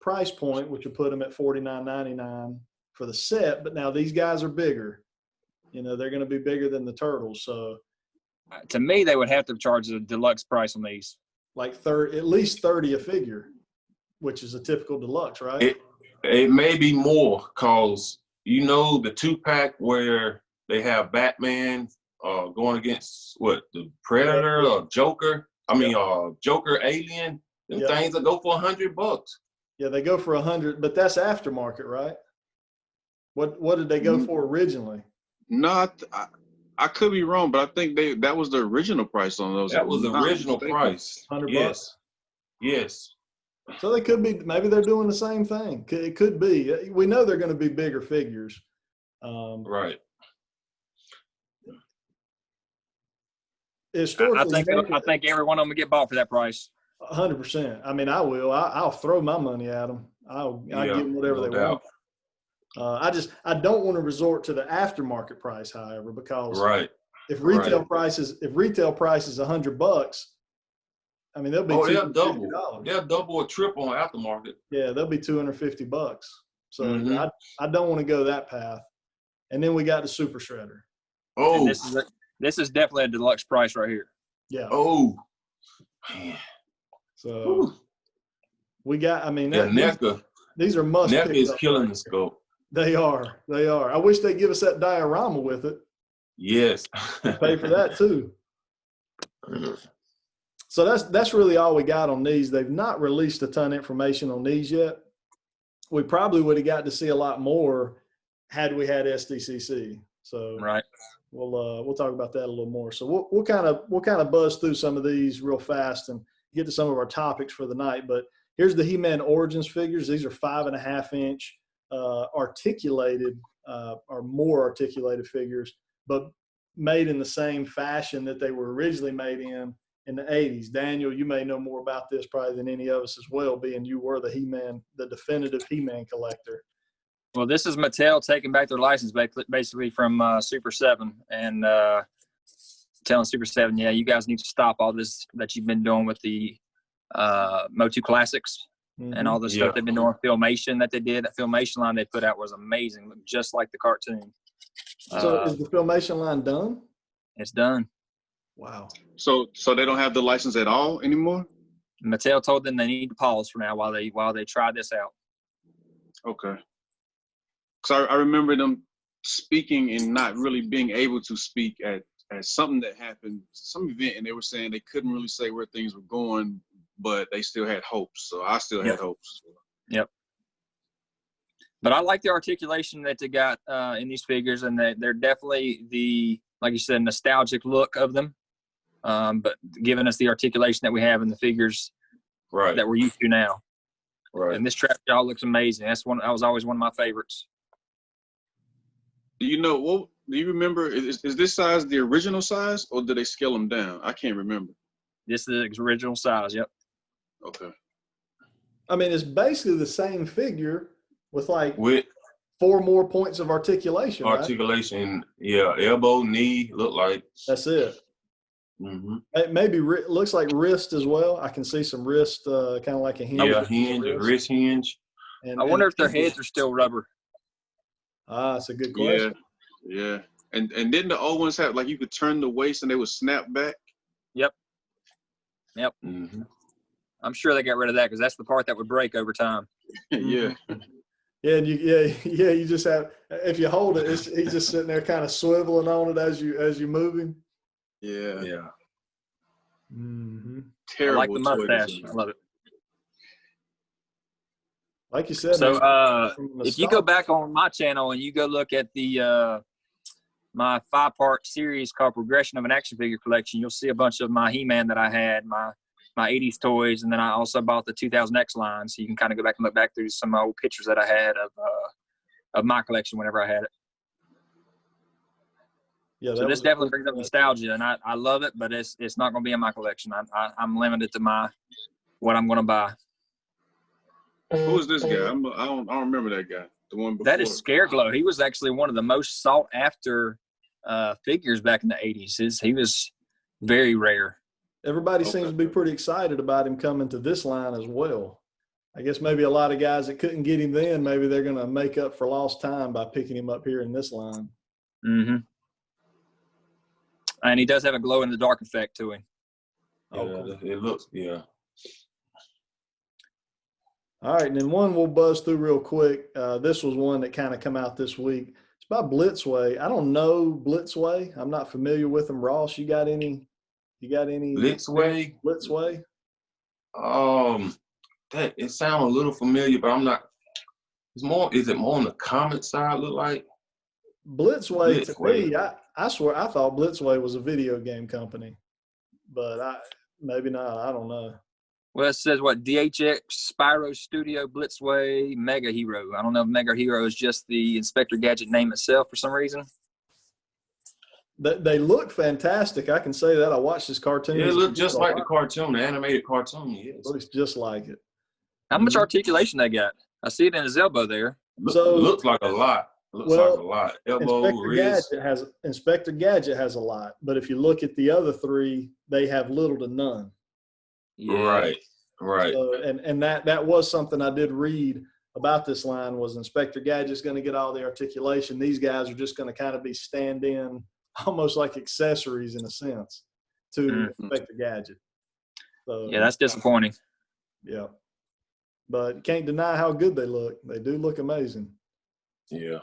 price point, which will put them at $49.99 for the set. But now these guys are bigger. You know, they're going to be bigger than the turtles. So to me, they would have to charge a deluxe price on these. Like at least 30 a figure, which is a typical deluxe, right? It may be more because, you know, the 2-pack where they have Batman going against the Predator or Joker. I mean, Joker Alien. Them things that go for $100. Yeah, they go for 100, but that's aftermarket, right? What did they go for originally? No, I could be wrong, but I think that was the original price on those. That was the original price. $100. Yes. So they could be. Maybe they're doing the same thing. It could be. We know they're going to be bigger figures. Right. I think every one of them will get bought for that price. 100%. I mean, I will. I'll throw my money at them. I'll give them whatever they want. I don't want to resort to the aftermarket price, however, because if retail price is $100, I mean they'll be they'll double or triple on aftermarket. Yeah, they'll be $250. So I don't want to go that path. And then we got the Super Shredder. Oh, this is definitely a deluxe price right here. Yeah. Oh, man. So we got. I mean, NECA. These are must. NECA is killing the scope. They are. I wish they'd give us that diorama with it. Yes. Pay for that too. So that's really all we got on these. They've not released a ton of information on these yet. We probably would have got to see a lot more had we had SDCC. So we'll talk about that a little more. So we'll kind of buzz through some of these real fast and get to some of our topics for the night. But here's the He-Man Origins figures. These are 5.5 inch. Articulated or more articulated figures, but made in the same fashion that they were originally made in the 80s. Daniel, you may know more about this probably than any of us as well, being you were the He-Man, the definitive He-Man collector. Well, this is Mattel taking back their license basically from Super 7 and telling Super 7, yeah, you guys need to stop all this that you've been doing with the Motu Classics. And all the stuff they've been doing, Filmation that they did, that Filmation line they put out was amazing, looked just like the cartoon. So is the Filmation line done? It's done. Wow. So they don't have the license at all anymore? Mattel told them they need to pause for now while they try this out. Okay. Because I remember them speaking and not really being able to speak at something that happened, some event, and they were saying they couldn't really say where things were going, but they still had hopes. So I still had hopes. Yep. But I like the articulation that they got in these figures, and they're definitely like you said, nostalgic look of them. But giving us the articulation that we have in the figures that we're used to now. Right. And this trap jaw looks amazing. That was always one of my favorites. Do you remember, is this size the original size, or did they scale them down? I can't remember. This is the original size, yep. Okay. I mean, it's basically the same figure with 4 more points of articulation. Articulation, right? Elbow, knee, look like. That's it. Mm-hmm. It maybe looks like wrist as well. I can see some wrist, kind of like a hinge. Yeah, hinge, a wrist hinge. I wonder if their heads are still rubber. That's a good question. Yeah. And didn't the old ones have, you could turn the waist and they would snap back? Yep. Mm-hmm. I'm sure they got rid of that because that's the part that would break over time. Yeah. Yeah, and you just have, if you hold it, he's just sitting there kind of swiveling on it as you move him. Yeah. Yeah. Mm-hmm. I Terrible. like the mustache. I love it. Like you said. So if you go back on my channel and you go look at the my 5-part series called Progression of an Action Figure Collection, you'll see a bunch of my He-Man that I had, my my 80s toys, and then I also bought the 2000X line, so you can kind of go back and look back through some old pictures that I had of my collection whenever I had it. Yeah, so this definitely brings up nostalgia, and I love it, but it's not going to be in my collection. I'm limited to what I'm going to buy. Who is this guy? I don't remember that guy. The one before. That is Scareglow. He was actually one of the most sought after figures back in the 80s. He was very rare. Everybody seems to be pretty excited about him coming to this line as well. I guess maybe a lot of guys that couldn't get him then, maybe they're going to make up for lost time by picking him up here in this line. Mm-hmm. And he does have a glow-in-the-dark effect to him. Yeah, cool. It looks, yeah. All right, and then one we'll buzz through real quick. This was one that kind of come out this week. It's by Blitzway. I don't know Blitzway. I'm not familiar with them. Ross, you got any Blitzway? Blitzway? That it sounds a little familiar, but I'm not. Is it more on the comment side? Look like Blitzway. To me, I swear I thought Blitzway was a video game company, but maybe not. I don't know. Well, it says what? DHX, Spyro Studio, Blitzway, Mega Hero. I don't know if Mega Hero is just the Inspector Gadget name itself for some reason. They look fantastic. I can say that. I watched this cartoon. Yeah, it looked just like the cartoon, the animated cartoon. Yes. It looks just like it. How much articulation they got? I see it in his elbow there. Looks like a lot. Looks like a lot. Elbow, wrist. Inspector Gadget has a lot, but if you look at the other three, they have little to none. Yeah. Right. So, and that was something I did read about this line was Inspector Gadget's going to get all the articulation. These guys are just going to kind of be stand-in, almost like accessories in a sense, to Inspector Gadget. So, yeah, that's disappointing. Yeah. But you can't deny how good they look. They do look amazing. Yeah.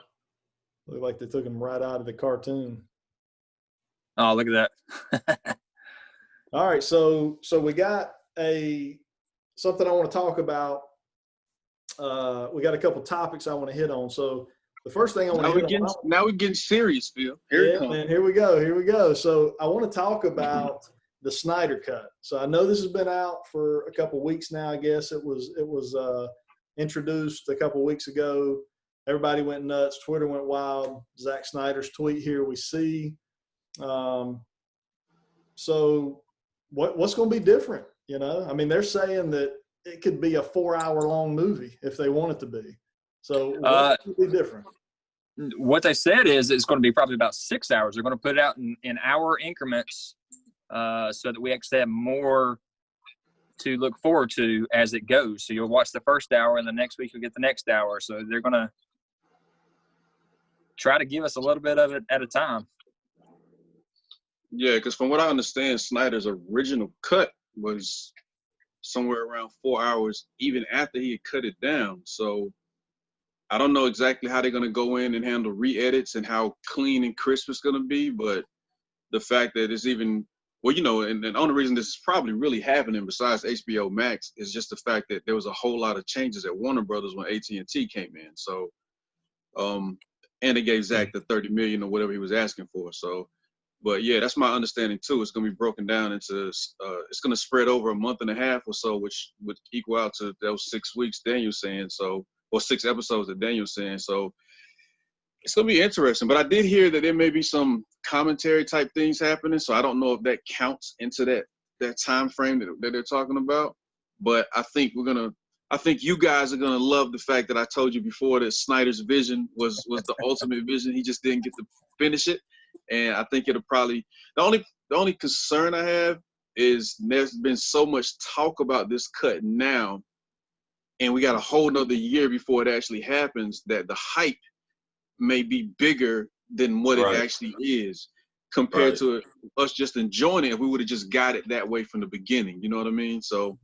Look like they took them right out of the cartoon. Oh, look at that. All right, so we got something I want to talk about. We got a couple topics I want to hit on. So the first thing I want to hit on. Now we're getting serious, Phil. Here we go. So I want to talk about the SnyderCut. So I know this has been out for a couple weeks now. I guess it was introduced a couple weeks ago. Everybody went nuts. Twitter went wild. Zack Snyder's tweet here we see. So what's going to be different? You know, I mean, they're saying that it could be a 4-hour-long movie if they want it to be. So what could be different? What they said is it's going to be probably about 6 hours. They're going to put it out in hour increments so that we actually have more to look forward to as it goes. So you'll watch the first hour, and the next week you'll get the next hour. So they're going to try to give us a little bit of it at a time. Yeah, because from what I understand, Snyder's original cut was somewhere around 4 hours, even after he had cut it down. So I don't know exactly how they're going to go in and handle re-edits and how clean and crisp it's going to be. But the fact that it's even, well, you know, and the only reason this is probably really happening besides HBO Max is just the fact that there was a whole lot of changes at Warner Brothers when AT&T came in. So, and they gave Zach the $30 million or whatever he was asking for. So, but yeah, that's my understanding too. It's going to be broken down into, it's going to spread over a month and a half or so, which would equal out to those 6 weeks Daniel's saying. So, or 6 episodes that Daniel's saying. So it's going to be interesting. But I did hear that there may be some commentary type things happening. So I don't know if that counts into that time frame that they're talking about. But I think I think you guys are gonna love the fact that I told you before that Snyder's vision was the ultimate vision. He just didn't get to finish it. And I think it'll probably the only concern I have is there's been so much talk about this cut now, and we got a whole nother year before it actually happens, that the hype may be bigger than what it actually is compared to us just enjoying it if we would have just got it that way from the beginning. You know what I mean? So,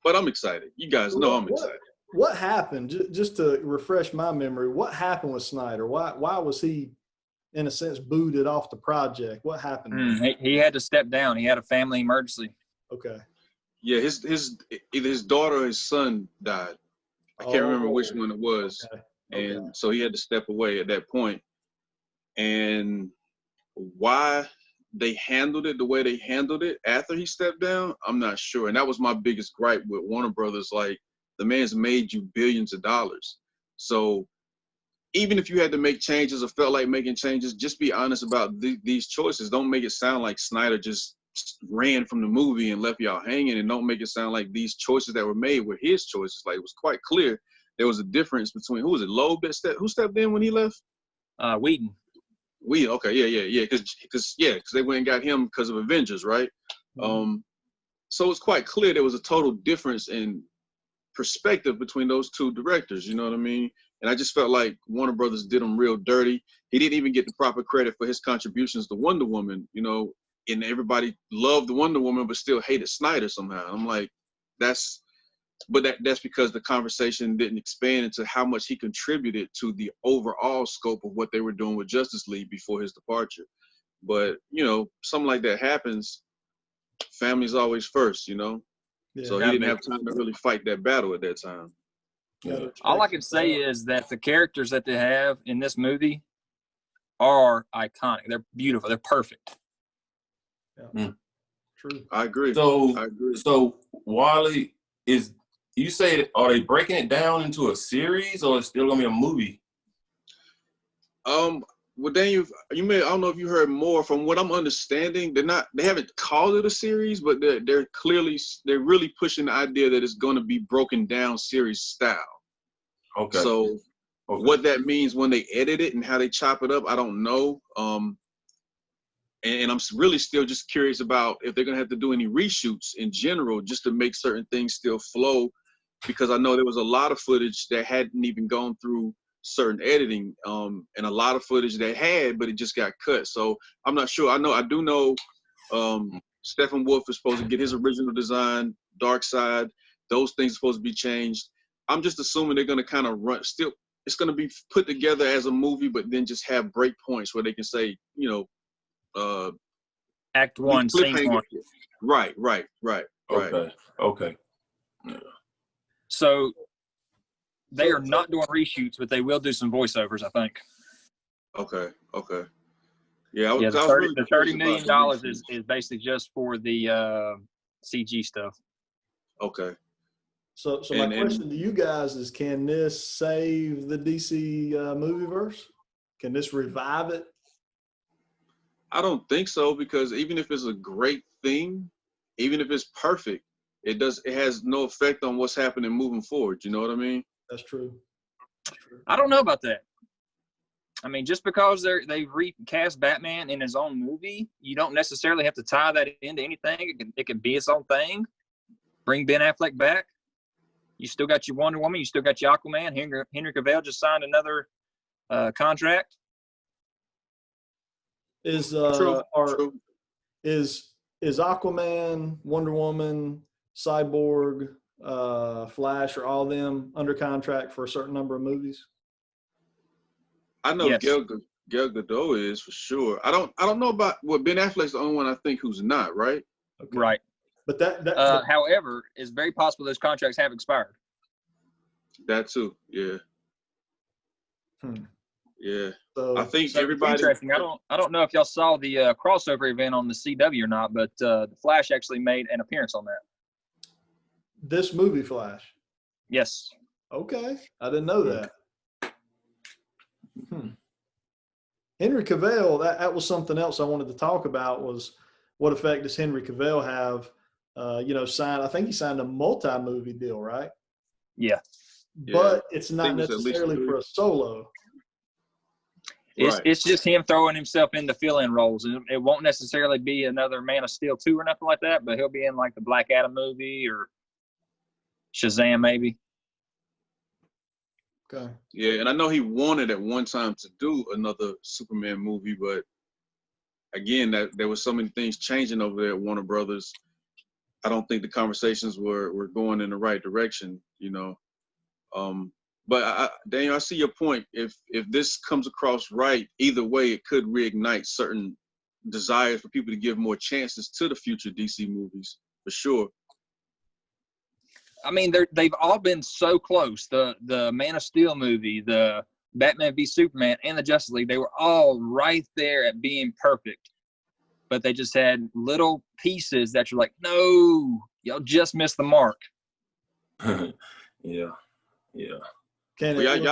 but I'm excited. You guys know I'm excited. What happened, just to refresh my memory, what happened with Snyder? Why was he, in a sense, booted off the project? What happened? He had to step down. He had a family emergency. Okay. Yeah, either his daughter or his son died. I can't remember which one it was. Okay. And so he had to step away at that point. And why they handled it the way they handled it after he stepped down, I'm not sure. And that was my biggest gripe with Warner Brothers. Like, the man's made you billions of dollars. So even if you had to make changes or felt like making changes, just be honest about these choices. Don't make it sound like Snyder just ran from the movie and left y'all hanging, and don't make it sound like these choices that were made were his choices. Like, it was quite clear there was a difference between, who was it, Loeb that who stepped in when he left? Whedon. Okay, yeah, because they went and got him because of Avengers, right? Mm-hmm. So it's quite clear there was a total difference in perspective between those two directors, you know what I mean? And I just felt like Warner Brothers did him real dirty. He didn't even get the proper credit for his contributions to Wonder Woman, you know, and everybody loved the Wonder Woman but still hated Snyder somehow. I'm like, that's because the conversation didn't expand into how much he contributed to the overall scope of what they were doing with Justice League before his departure. But, you know, something like that happens, family's always first, you know? Yeah, so he didn't have time to really fight that battle at that time. yeah. All I can say is that the characters that they have in this movie are iconic. They're beautiful. They're perfect. Yeah. True. I agree. So Wally, you say, are they breaking it down into a series, or it's still gonna be a movie? Well, Daniel, I don't know if you heard more. From what I'm understanding, they haven't called it a series, but they're really pushing the idea that it's going to be broken down series style. Okay. So what that means when they edit it and how they chop it up, I don't know. And I'm really still just curious about if they're going to have to do any reshoots in general just to make certain things still flow, because I know there was a lot of footage that hadn't even gone through certain editing, and a lot of footage that had, but it just got cut. So I'm not sure. I do know Stephen Wolf is supposed to get his original design, Dark Side. Those things are supposed to be changed. I'm just assuming they're going to kind of still, it's going to be put together as a movie, but then just have break points where they can say, you know, Act 1, Scene 1. Right. Okay. Yeah. So they are not doing reshoots, but they will do some voiceovers, I think. Okay. Yeah, the $30 million is basically just for the CG stuff. Okay. So my question to you guys is, can this save the DC movieverse? Can this revive it? I don't think so, because even if it's a great thing, even if it's perfect, it has no effect on what's happening moving forward. You know what I mean? That's true. I don't know about that. I mean, just because they've recast Batman in his own movie, you don't necessarily have to tie that into anything. It can be its own thing. Bring Ben Affleck back. You still got your Wonder Woman. You still got your Aquaman. Henry Cavill just signed another contract. Is True. Is Aquaman, Wonder Woman, Cyborg, Flash, are all of them under contract for a certain number of movies? I know Yes. Gal Gadot is for sure. I don't know about Ben Affleck's the only one I think who's not, right? Okay. Right. But that however, it's very possible those contracts have expired. That too. Yeah. Yeah. so I think So everybody. it's interesting. I don't know if y'all saw the crossover event on the CW or not, but the Flash actually made an appearance on that. this movie Flash. Yes. Okay, I didn't know that. Henry Cavill, that was something else I wanted to talk about, was what effect does Henry Cavill have? I think he signed a multi-movie deal, right? Yeah. But it's not think it's at least necessarily 3. for a solo. It's just him throwing himself into fill-in roles. It won't necessarily be another Man of Steel 2 or nothing like that, but he'll be in like the Black Adam movie or Shazam maybe. Okay. Yeah, and I know he wanted at one time to do another Superman movie, but again, there was so many things changing over there at Warner Brothers. I don't think the conversations were going in the right direction, you know. But Daniel, I see your point. If this comes across right, either way, it could reignite certain desires for people to give more chances to the future DC movies, for sure. I mean, they've all been so close. The Man of Steel movie, the Batman v Superman, and the Justice League, they were all right there at being perfect. but they just had little pieces that you're like, no, y'all just missed the mark. Yeah. Can Well, it,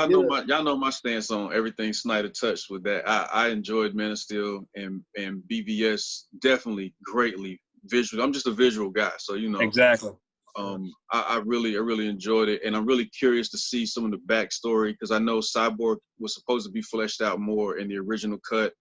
y'all know my stance on everything Snyder touched with that. I enjoyed Man of Steel and BVS definitely greatly visual. I'm just a visual guy, so Exactly. I really enjoyed it, and I'm really curious to see some of the backstory because I know Cyborg was supposed to be fleshed out more in the original cut.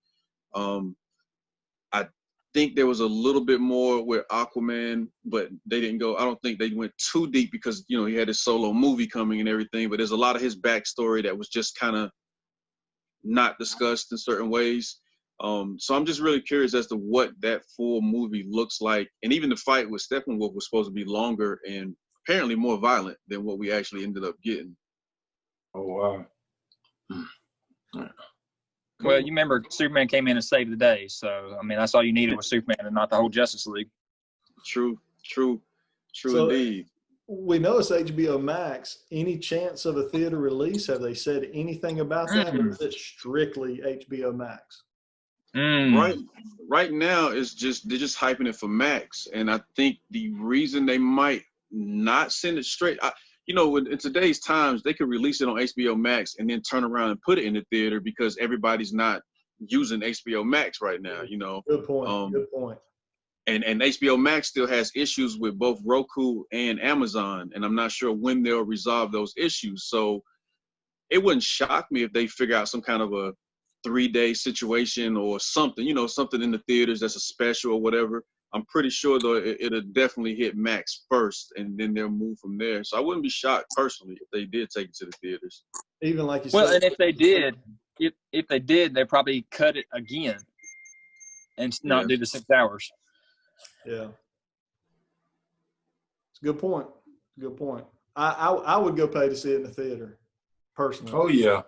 I think there was a little bit more with Aquaman, but they didn't go. I don't think they went too deep because he had his solo movie coming and everything. But there's a lot of his backstory that was just kind of not discussed in certain ways. So I'm just really curious as to what that full movie looks like. And even the fight with Steppenwolf was supposed to be longer and apparently more violent than what we actually ended up getting. Oh, wow. Well, you remember Superman came in and saved the day. So, I mean, that's all you needed was Superman and not the whole Justice League. True So, indeed. We know it's HBO Max. Any chance of a theater release? Have they said anything about that, or is it strictly HBO Max? Right now, they're just hyping it for Max, and I think the reason they might not send it straight, in today's times, they could release it on HBO Max and then turn around and put it in the theater because everybody's not using HBO Max right now. Good point. Good point. And HBO Max still has issues with both Roku and Amazon, and I'm not sure when they'll resolve those issues. So it wouldn't shock me if they figure out some kind of a 3-day situation or something, something in the theaters that's a special or whatever. I'm pretty sure though it'll definitely hit Max first, and then they'll move from there. So I wouldn't be shocked personally if they did take it to the theaters. Even like you said. Well, and if they did, they probably cut it again and not do the 6 hours. Yeah. It's a good point. Good point. I would go pay to see it in the theater, personally. Oh, yeah.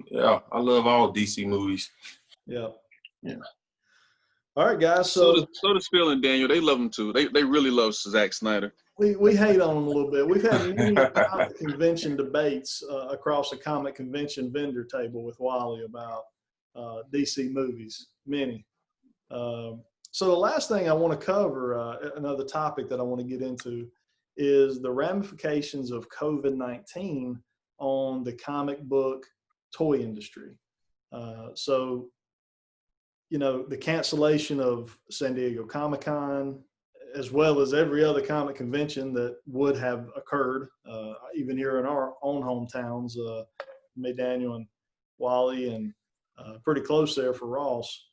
Yeah, I love all DC movies. Yeah. All right, guys. So does Phil and Daniel. They love him too. They really love Zack Snyder. We hate on him a little bit. We've had many comic convention debates across the comic convention vendor table with Wally about DC movies. Many. So the last thing I want to cover, another topic that I want to get into, is the ramifications of COVID-19 on the comic book toy industry. So, the cancellation of San Diego Comic-Con, as well as every other comic convention that would have occurred, even here in our own hometowns, me, Daniel, and Wally, and pretty close there for Ross.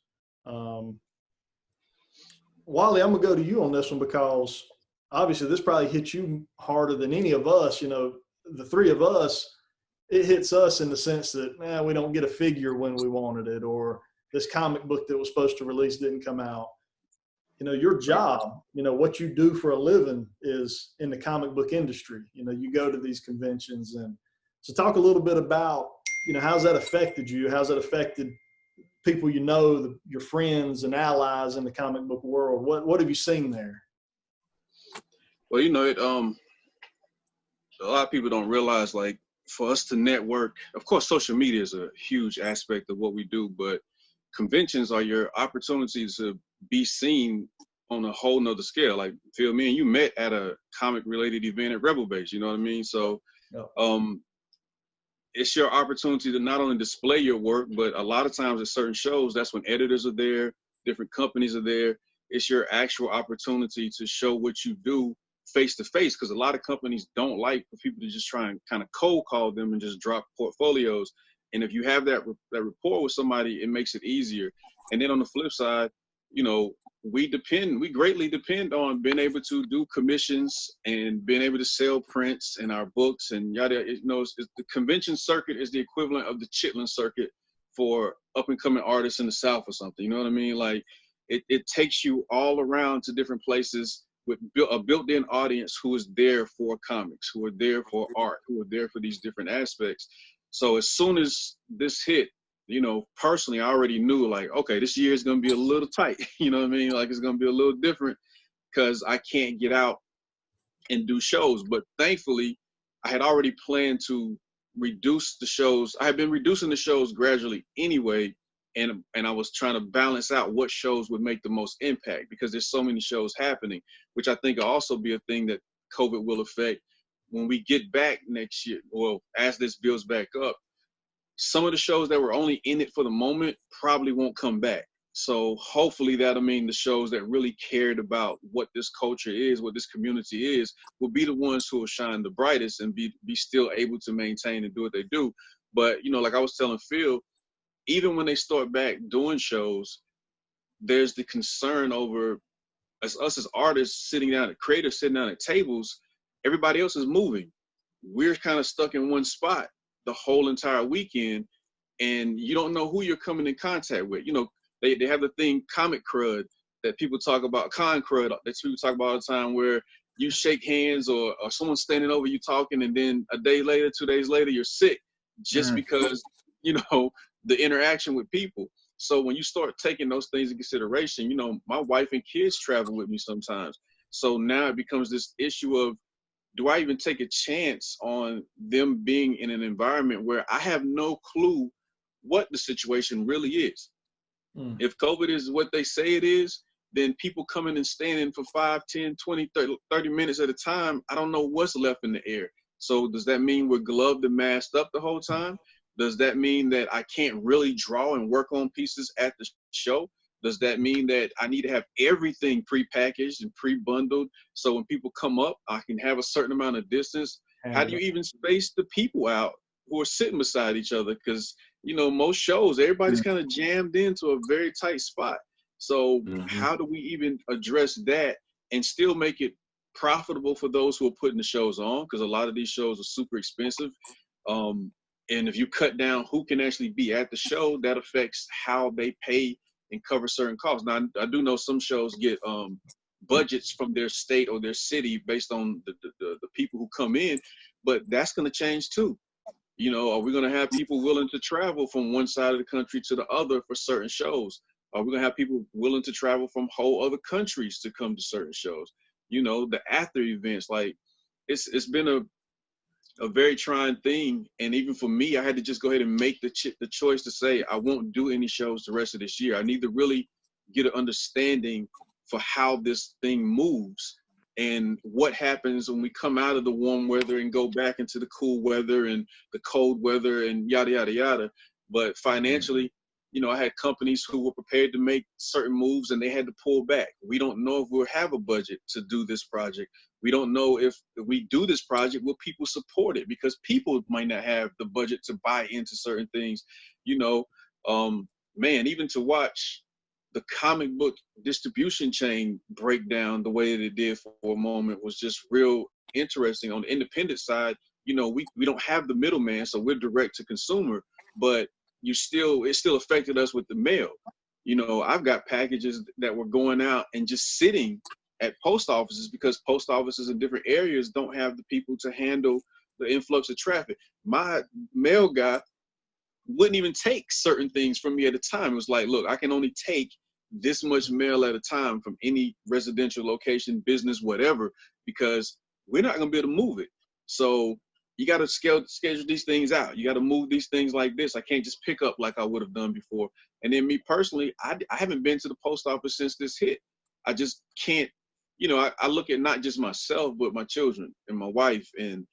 Wally, I'm going to go to you on this one because obviously this probably hits you harder than any of us. The three of us, it hits us in the sense that we don't get a figure when we wanted it, or this comic book that was supposed to release didn't come out. Your job, what you do for a living is in the comic book industry. You go to these conventions. And so talk a little bit about, how's that affected you? How's that affected people your friends and allies in the comic book world? What have you seen there? Well, it a lot of people don't realize, like, for us to network, of course, social media is a huge aspect of what we do, but conventions are your opportunity to be seen on a whole nother scale. Like, Phil, me and you met at a comic related event at Rebel Base, you know what I mean? So, it's your opportunity to not only display your work, but a lot of times at certain shows, that's when editors are there, different companies are there. It's your actual opportunity to show what you do face to face, because a lot of companies don't like for people to just try and kind of cold call them and just drop portfolios. And if you have that rapport with somebody, it makes it easier. And then on the flip side, we greatly depend on being able to do commissions and being able to sell prints and our books and yada. The convention circuit is the equivalent of the Chitlin circuit for up and coming artists in the South or something. You know what I mean? Like, it takes you all around to different places with a built-in audience who is there for comics, who are there for art, who are there for these different aspects. So as soon as this hit, personally, I already knew, like, okay, this year is going to be a little tight. You know what I mean? Like, it's going to be a little different because I can't get out and do shows. But thankfully, I had already planned to reduce the shows. I had been reducing the shows gradually anyway, and I was trying to balance out what shows would make the most impact, because there's so many shows happening, which I think will also be a thing that COVID will affect when we get back next year. Well, as this builds back up, some of the shows that were only in it for the moment probably won't come back. So hopefully that'll mean the shows that really cared about what this culture is, what this community is, will be the ones who will shine the brightest and be still able to maintain and do what they do. But, you know, like I was telling Phil, even when they start back doing shows, there's the concern over us as artists sitting down, creators sitting down at tables, everybody else is moving. We're kind of stuck in one spot the whole entire weekend, and you don't know who you're coming in contact with. You know, they have the thing comic crud that people talk about, con crud that people talk about all the time, where you shake hands or someone's standing over you talking, and then a day later, 2 days later, you're sick just because, you know, the interaction with people. So when you start taking those things in consideration, you know, my wife and kids travel with me sometimes. So now it becomes this issue of, do I even take a chance on them being in an environment where I have no clue what the situation really is? If COVID is what they say it is, then people coming and standing for 5, 10, 20, 30 minutes at a time, I don't know what's left in the air. So does that mean we're gloved and masked up the whole time? Does that mean that I can't really draw and work on pieces at the show? Does that mean that I need to have everything pre-packaged and pre-bundled so when people come up, I can have a certain amount of distance? How do you even space the people out who are sitting beside each other? Because, you know, most shows, everybody's kind of jammed into a very tight spot. So how do we even address that and still make it profitable for those who are putting the shows on? Because a lot of these shows are super expensive. And if you cut down who can actually be at the show, that affects how they pay and cover certain costs. Now, I do know some shows get budgets from their state or their city based on the people who come in, but that's going to change too. You know, are we going to have people willing to travel from one side of the country to the other for certain shows? Are we going to have people willing to travel from whole other countries to come to certain shows? You know, the after events, like it's been a very trying thing. And even for me, I had to just go ahead and make the choice to say, I won't do any shows the rest of this year. I need to really get an understanding for how this thing moves and what happens when we come out of the warm weather and go back into the cool weather and the cold weather and yada, yada, yada. But financially, you know, I had companies who were prepared to make certain moves and they had to pull back. We don't know if we'll have a budget to do this project. We don't know if we do this project, will people support it? Because people might not have the budget to buy into certain things. You know, man, even to watch the comic book distribution chain break down the way that it did for a moment was just real interesting. On the independent side, you know, we don't have the middleman, so we're direct to consumer, but it still affected us with the mail. You know, I've got packages that were going out and just sitting at post offices because post offices in different areas don't have the people to handle the influx of traffic. My mail guy wouldn't even take certain things from me at a time. It was like, look, I can only take this much mail at a time from any residential location, business, whatever, because we're not going to be able to move it. So you got to schedule these things out. You got to move these things like this. I can't just pick up like I would have done before. And then me personally, I haven't been to the post office since this hit. I just can't, you know, I look at not just myself, but my children and my wife. And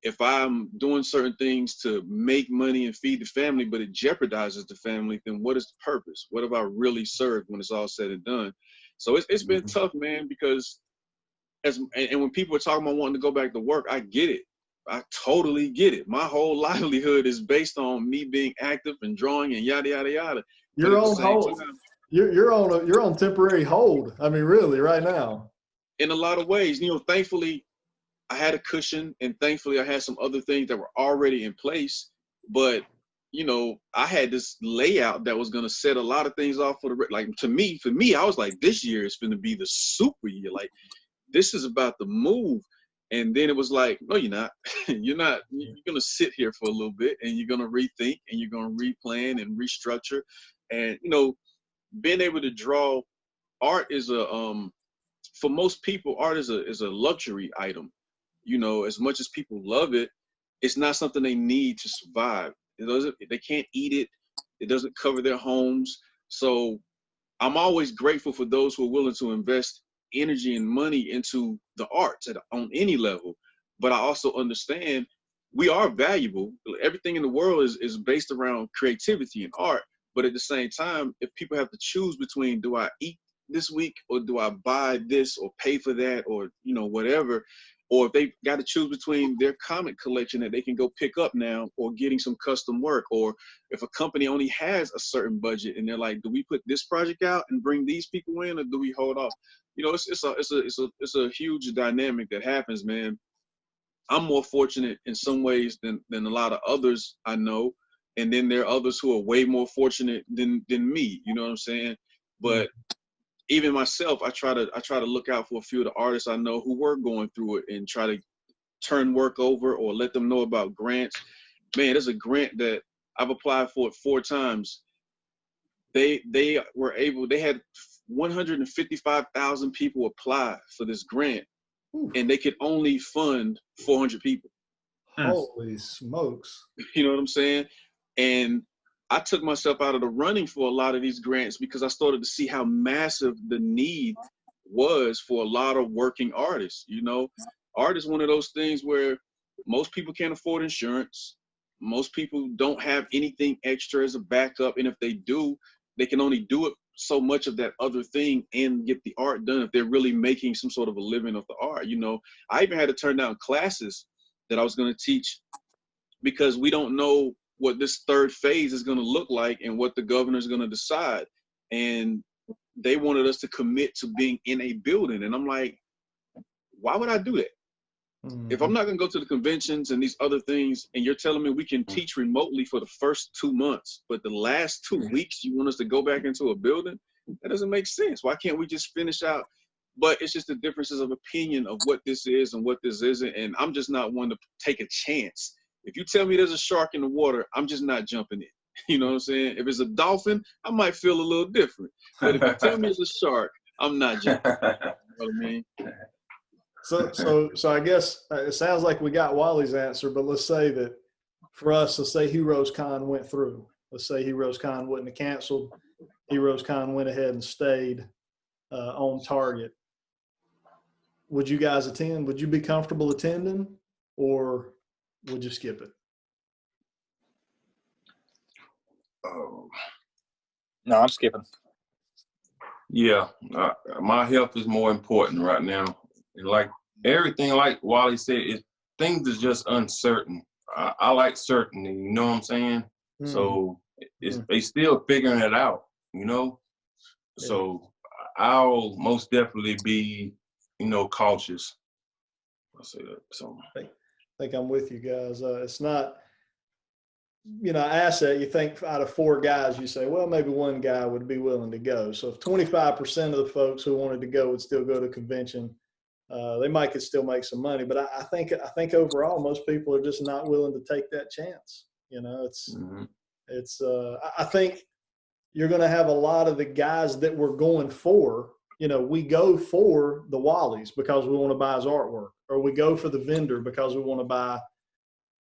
if I'm doing certain things to make money and feed the family, but it jeopardizes the family, then what is the purpose? What have I really served when it's all said and done? So it's been tough, man, because and when people are talking about wanting to go back to work, I get it. I totally get it. My whole livelihood is based on me being active and drawing and yada, yada, yada. You're on hold. You're on temporary hold. I mean, really, right now. In a lot of ways, you know, thankfully, I had a cushion, and thankfully, I had some other things that were already in place. But, you know, I had this layout that was going to set a lot of things off for me, I was like, this year is going to be the super year. Like, this is about the move. And then it was like, no, you're not. You're not. You're going to sit here for a little bit, and you're going to rethink, and you're going to replan and restructure. And, you know, being able to draw, art is for most people, art is a luxury item. You know, as much as people love it, it's not something they need to survive. They can't eat it. It doesn't cover their homes. So I'm always grateful for those who are willing to invest energy and money into the arts on any level. But I also understand we are valuable. Everything in the world is based around creativity and art. But at the same time, if people have to choose between, do I eat this week or do I buy this or pay for that or, you know, whatever, or if they got to choose between their comic collection that they can go pick up now or getting some custom work, or if a company only has a certain budget and they're like, do we put this project out and bring these people in, or do we hold off? You know, it's a huge dynamic that happens, man. I'm more fortunate in some ways than a lot of others I know. And then there are others who are way more fortunate than me, you know what I'm saying? But even myself, I try to look out for a few of the artists I know who were going through it and try to turn work over or let them know about grants. Man, there's a grant that I've applied for it 4 times. They had 155,000 people apply for this grant. Ooh. And they could only fund 400 people. Holy smokes. You know what I'm saying? And I took myself out of the running for a lot of these grants because I started to see how massive the need was for a lot of working artists. You know, art is one of those things where most people can't afford insurance. Most people don't have anything extra as a backup. And if they do, they can only do it so much of that other thing and get the art done if they're really making some sort of a living of the art. You know, I even had to turn down classes that I was going to teach because we don't know what this third phase is going to look like and what the governor is going to decide. And they wanted us to commit to being in a building. And I'm like, why would I do that? Mm-hmm. If I'm not going to go to the conventions and these other things, and you're telling me we can teach remotely for the first 2 months, but the last 2 weeks you want us to go back into a building, that doesn't make sense. Why can't we just finish out? But it's just the differences of opinion of what this is and what this isn't. And I'm just not one to take a chance. If you tell me there's a shark in the water, I'm just not jumping in. You know what I'm saying? If it's a dolphin, I might feel a little different. But if you tell me it's a shark, I'm not jumping in. You know what I mean? So I guess it sounds like we got Wally's answer, but let's say that for us, let's say Heroes Con went through. Let's say Heroes Con wouldn't have canceled. Heroes Con went ahead and stayed on target. Would you guys attend? Would you be comfortable attending, or would you skip it? No, I'm skipping. Yeah, my health is more important right now. And like everything, like Wally said, things is just uncertain. I like certainty, you know what I'm saying? So they still figuring it out, you know? Yeah. So I'll most definitely be, you know, cautious. I'll say that. So I think I'm with you guys. It's not, you know, asset. You think out of 4 guys, you say, well, maybe 1 guy would be willing to go. So if 25% of the folks who wanted to go would still go to convention, they might could still make some money. But I think overall, most people are just not willing to take that chance. You know, I think you're going to have a lot of the guys that we're going for. You know, we go for the Wallies because we want to buy his artwork, or we go for the vendor because we want to buy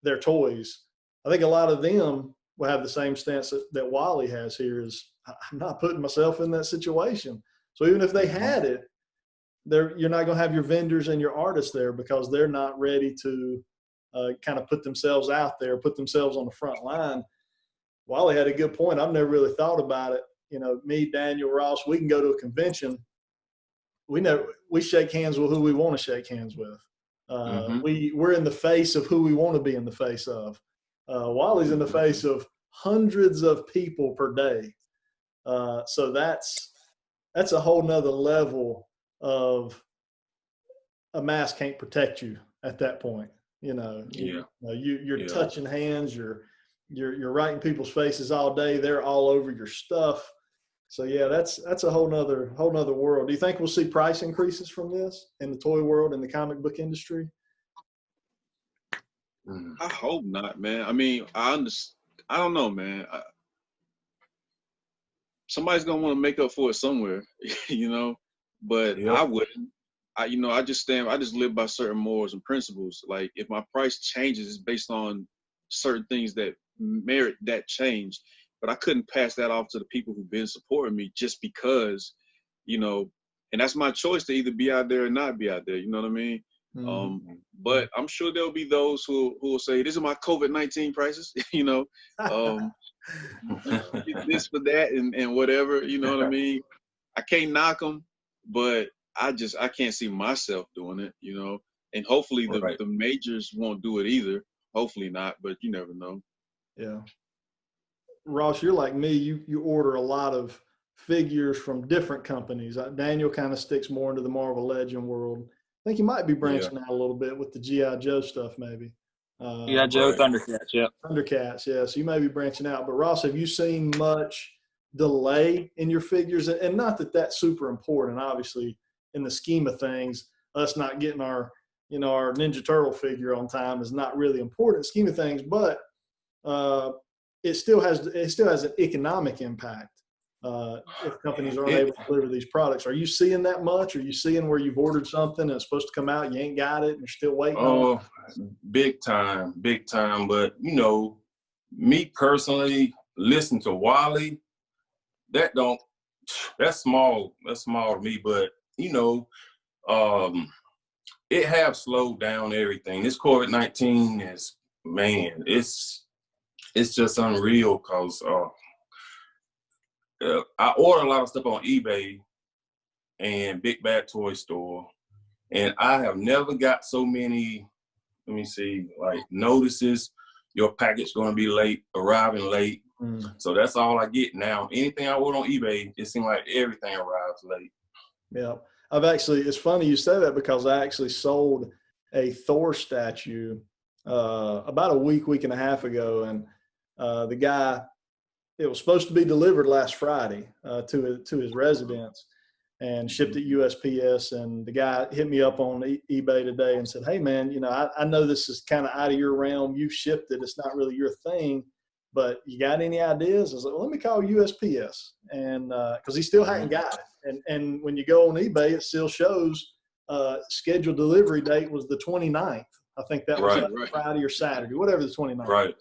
their toys. I think a lot of them will have the same stance that Wally has here is, I'm not putting myself in that situation. So even if they had it, you're not going to have your vendors and your artists there because they're not ready to kind of put themselves out there, put themselves on the front line. Wally had a good point. I've never really thought about it. You know, me, Daniel, Ross, we can go to a convention. We shake hands with who we want to shake hands with. We're in the face of who we want to be in the face of. Wally's in the face of hundreds of people per day. So that's a whole nother level of a mask can't protect you at that point. You know, you're touching hands, you're right in people's faces all day. They're all over your stuff. So yeah, that's a whole nother world. Do you think we'll see price increases from this in the toy world, in the comic book industry? I hope not, man. I mean, I don't know, man. Somebody's gonna want to make up for it somewhere, you know. But I wouldn't. I just live by certain morals and principles. Like if my price changes, it's based on certain things that merit that change. but I couldn't pass that off to the people who've been supporting me just because, you know, and that's my choice to either be out there or not be out there. You know what I mean? Mm-hmm. But I'm sure there'll be those who will say, "This is my COVID-19 prices," you know, this for that and whatever. You know what I mean? I can't knock them, but I can't see myself doing it. You know, and hopefully the majors won't do it either. Hopefully not, but you never know. Yeah. Ross, you're like me. You order a lot of figures from different companies. Daniel kind of sticks more into the Marvel Legend world. I think you might be branching out a little bit with the G.I. Joe stuff, maybe. G.I. Joe, Thundercats, yeah. Thundercats, yeah. So you may be branching out. But Ross, have you seen much delay in your figures? And not that that's super important. Obviously, in the scheme of things, us not getting our Ninja Turtle figure on time is not really important in the scheme of things. But it still has an economic impact. If companies aren't able to deliver these products. Are you seeing that much? Are you seeing where you've ordered something and it's supposed to come out, you ain't got it, and you're still waiting on it? Big time. But, you know, me personally, listen to Wally, that's small to me, but, you know, it have slowed down everything. This COVID-19 is, man, it's just unreal because I order a lot of stuff on eBay and Big Bad Toy Store, and I have never got so many, like notices, your package going to be late, arriving late. So that's all I get now. Anything I order on eBay, it seems like everything arrives late. Yeah. It's funny you say that because I actually sold a Thor statue about a week and a half ago, and the guy, it was supposed to be delivered last Friday to his residence and shipped at USPS. And the guy hit me up on eBay today and said, "Hey man, you know, I know this is kind of out of your realm. You've shipped it. It's not really your thing, but you got any ideas?" I was like, "Well, let me call USPS." And cause he still hadn't got it. And when you go on eBay, it still shows scheduled delivery date was the 29th. I think that was Friday or Saturday, whatever the 29th.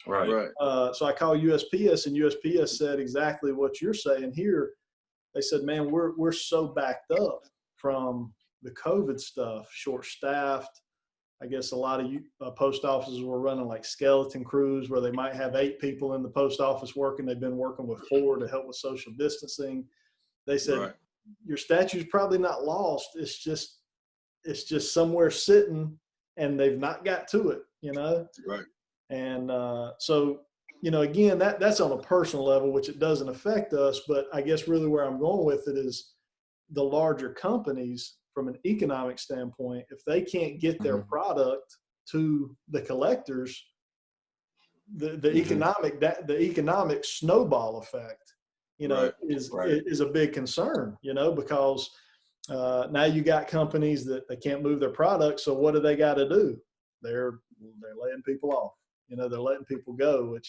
Right. So I called USPS, and USPS said exactly what you're saying here. They said, "Man, we're so backed up from the COVID stuff, short-staffed. I guess a lot of post offices were running like skeleton crews where they might have 8 people in the post office working. They've been working with 4 to help with social distancing." They said, "Your statue's probably not lost. It's just somewhere sitting, and they've not got to it, you know?" Right. And so, you know, again, that's on a personal level, which it doesn't affect us. But I guess really where I'm going with it is the larger companies, from an economic standpoint, if they can't get their product to the collectors, the economic snowball effect, you know, is a big concern, you know, because now you got companies that they can't move their products. So what do they got to do? They're laying people off. You know, they're letting people go,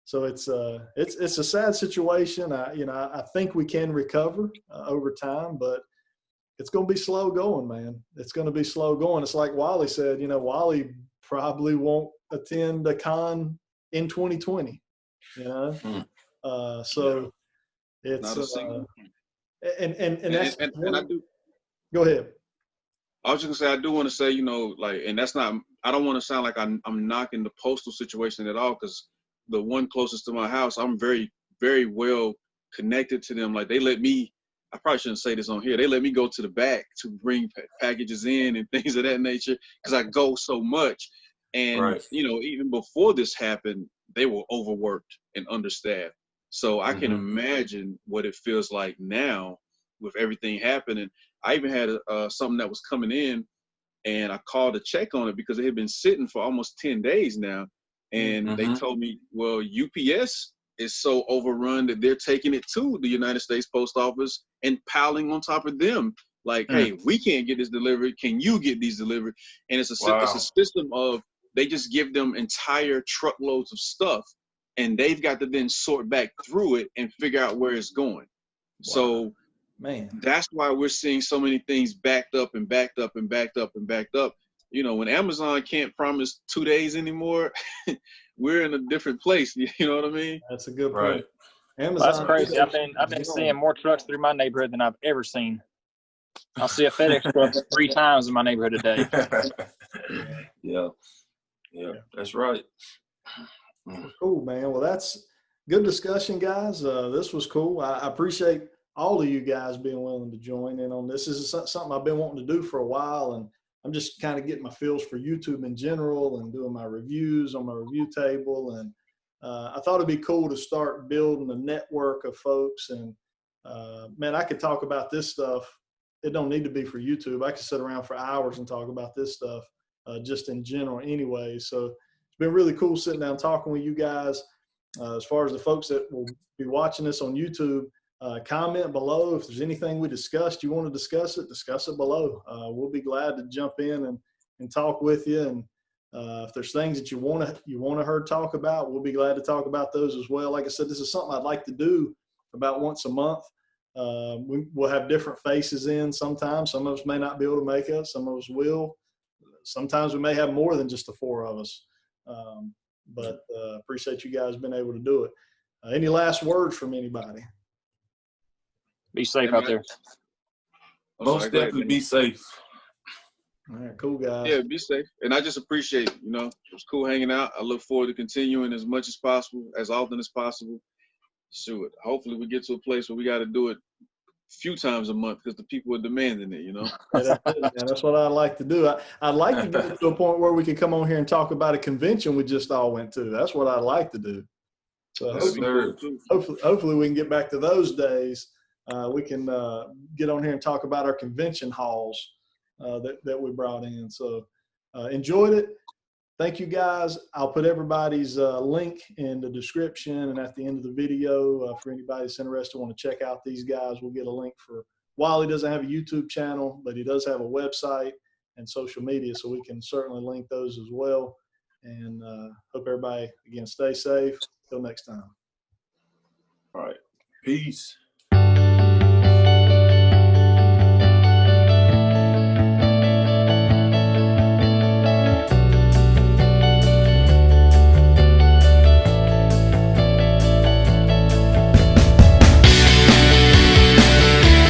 so it's a sad situation. I think we can recover over time, but it's going to be slow going, man. It's going to be slow going. It's like Wally said, you know, Wally probably won't attend a con in 2020, you know? So it's, not a single. And that's, and I do. Go ahead. I was just gonna say, I do want to say, you know, like, and that's not, I don't want to sound like I'm knocking the postal situation at all, because the one closest to my house, I'm very, very well connected to them. Like, they let me, I probably shouldn't say this on here, they let me go to the back to bring packages in and things of that nature, because I go so much. And, you know, even before this happened, they were overworked and understaffed. So I can imagine what it feels like now with everything happening. I even had something that was coming in, and I called to check on it because it had been sitting for almost 10 days now. And they told me, well, UPS is so overrun that they're taking it to the United States Post Office and piling on top of them. Like, hey, we can't get this delivered. Can you get these delivered? And it's a system of, they just give them entire truckloads of stuff, and they've got to then sort back through it and figure out where it's going. So, man, that's why we're seeing so many things backed up and backed up and backed up and backed up. You know, when Amazon can't promise 2 days anymore, we're in a different place. You know what I mean? That's a good point. Right. Amazon. That's crazy. I've been seeing more trucks through my neighborhood than I've ever seen. I'll see a FedEx truck 3 times in my neighborhood a day. Yeah, that's right. Cool, man. Well, that's good discussion, guys. This was cool. I appreciate all of you guys being willing to join in on this. This is something I've been wanting to do for a while, and I'm just kind of getting my feels for YouTube in general and doing my reviews on my review table. And I thought it'd be cool to start building a network of folks. And man, I could talk about this stuff. It don't need to be for YouTube. I could sit around for hours and talk about this stuff just in general anyway. So it's been really cool sitting down talking with you guys. As far as the folks that will be watching this on YouTube, comment below. If there's anything we discussed, you want to discuss it below. We'll be glad to jump in and talk with you. And if there's things that you want to hear talk about, we'll be glad to talk about those as well. Like I said, this is something I'd like to do about once a month. We'll have different faces in sometimes. Some of us may not be able to make it. Some of us will. Sometimes we may have more than just the 4 of us. But appreciate you guys being able to do it. Any last words from anybody? Be safe out there. Most definitely be safe. All right, cool, guys. Yeah, be safe. And I just appreciate, it was cool hanging out. I look forward to continuing as much as possible, as often as possible. Shoot, hopefully we get to a place where we got to do it a few times a month because the people are demanding it, Yeah, that's what I'd like to do. I'd like to get to a point where we could come on here and talk about a convention we just all went to. That's what I'd like to do. So hopefully we can get back to those days. We can get on here and talk about our convention halls that we brought in. So enjoyed it. Thank you, guys. I'll put everybody's link in the description and at the end of the video for anybody that's interested, want to check out these guys. We'll get a link for Wally. Doesn't have a YouTube channel, but he does have a website and social media, so we can certainly link those as well. And hope everybody, again, stay safe. Till next time. All right. Peace.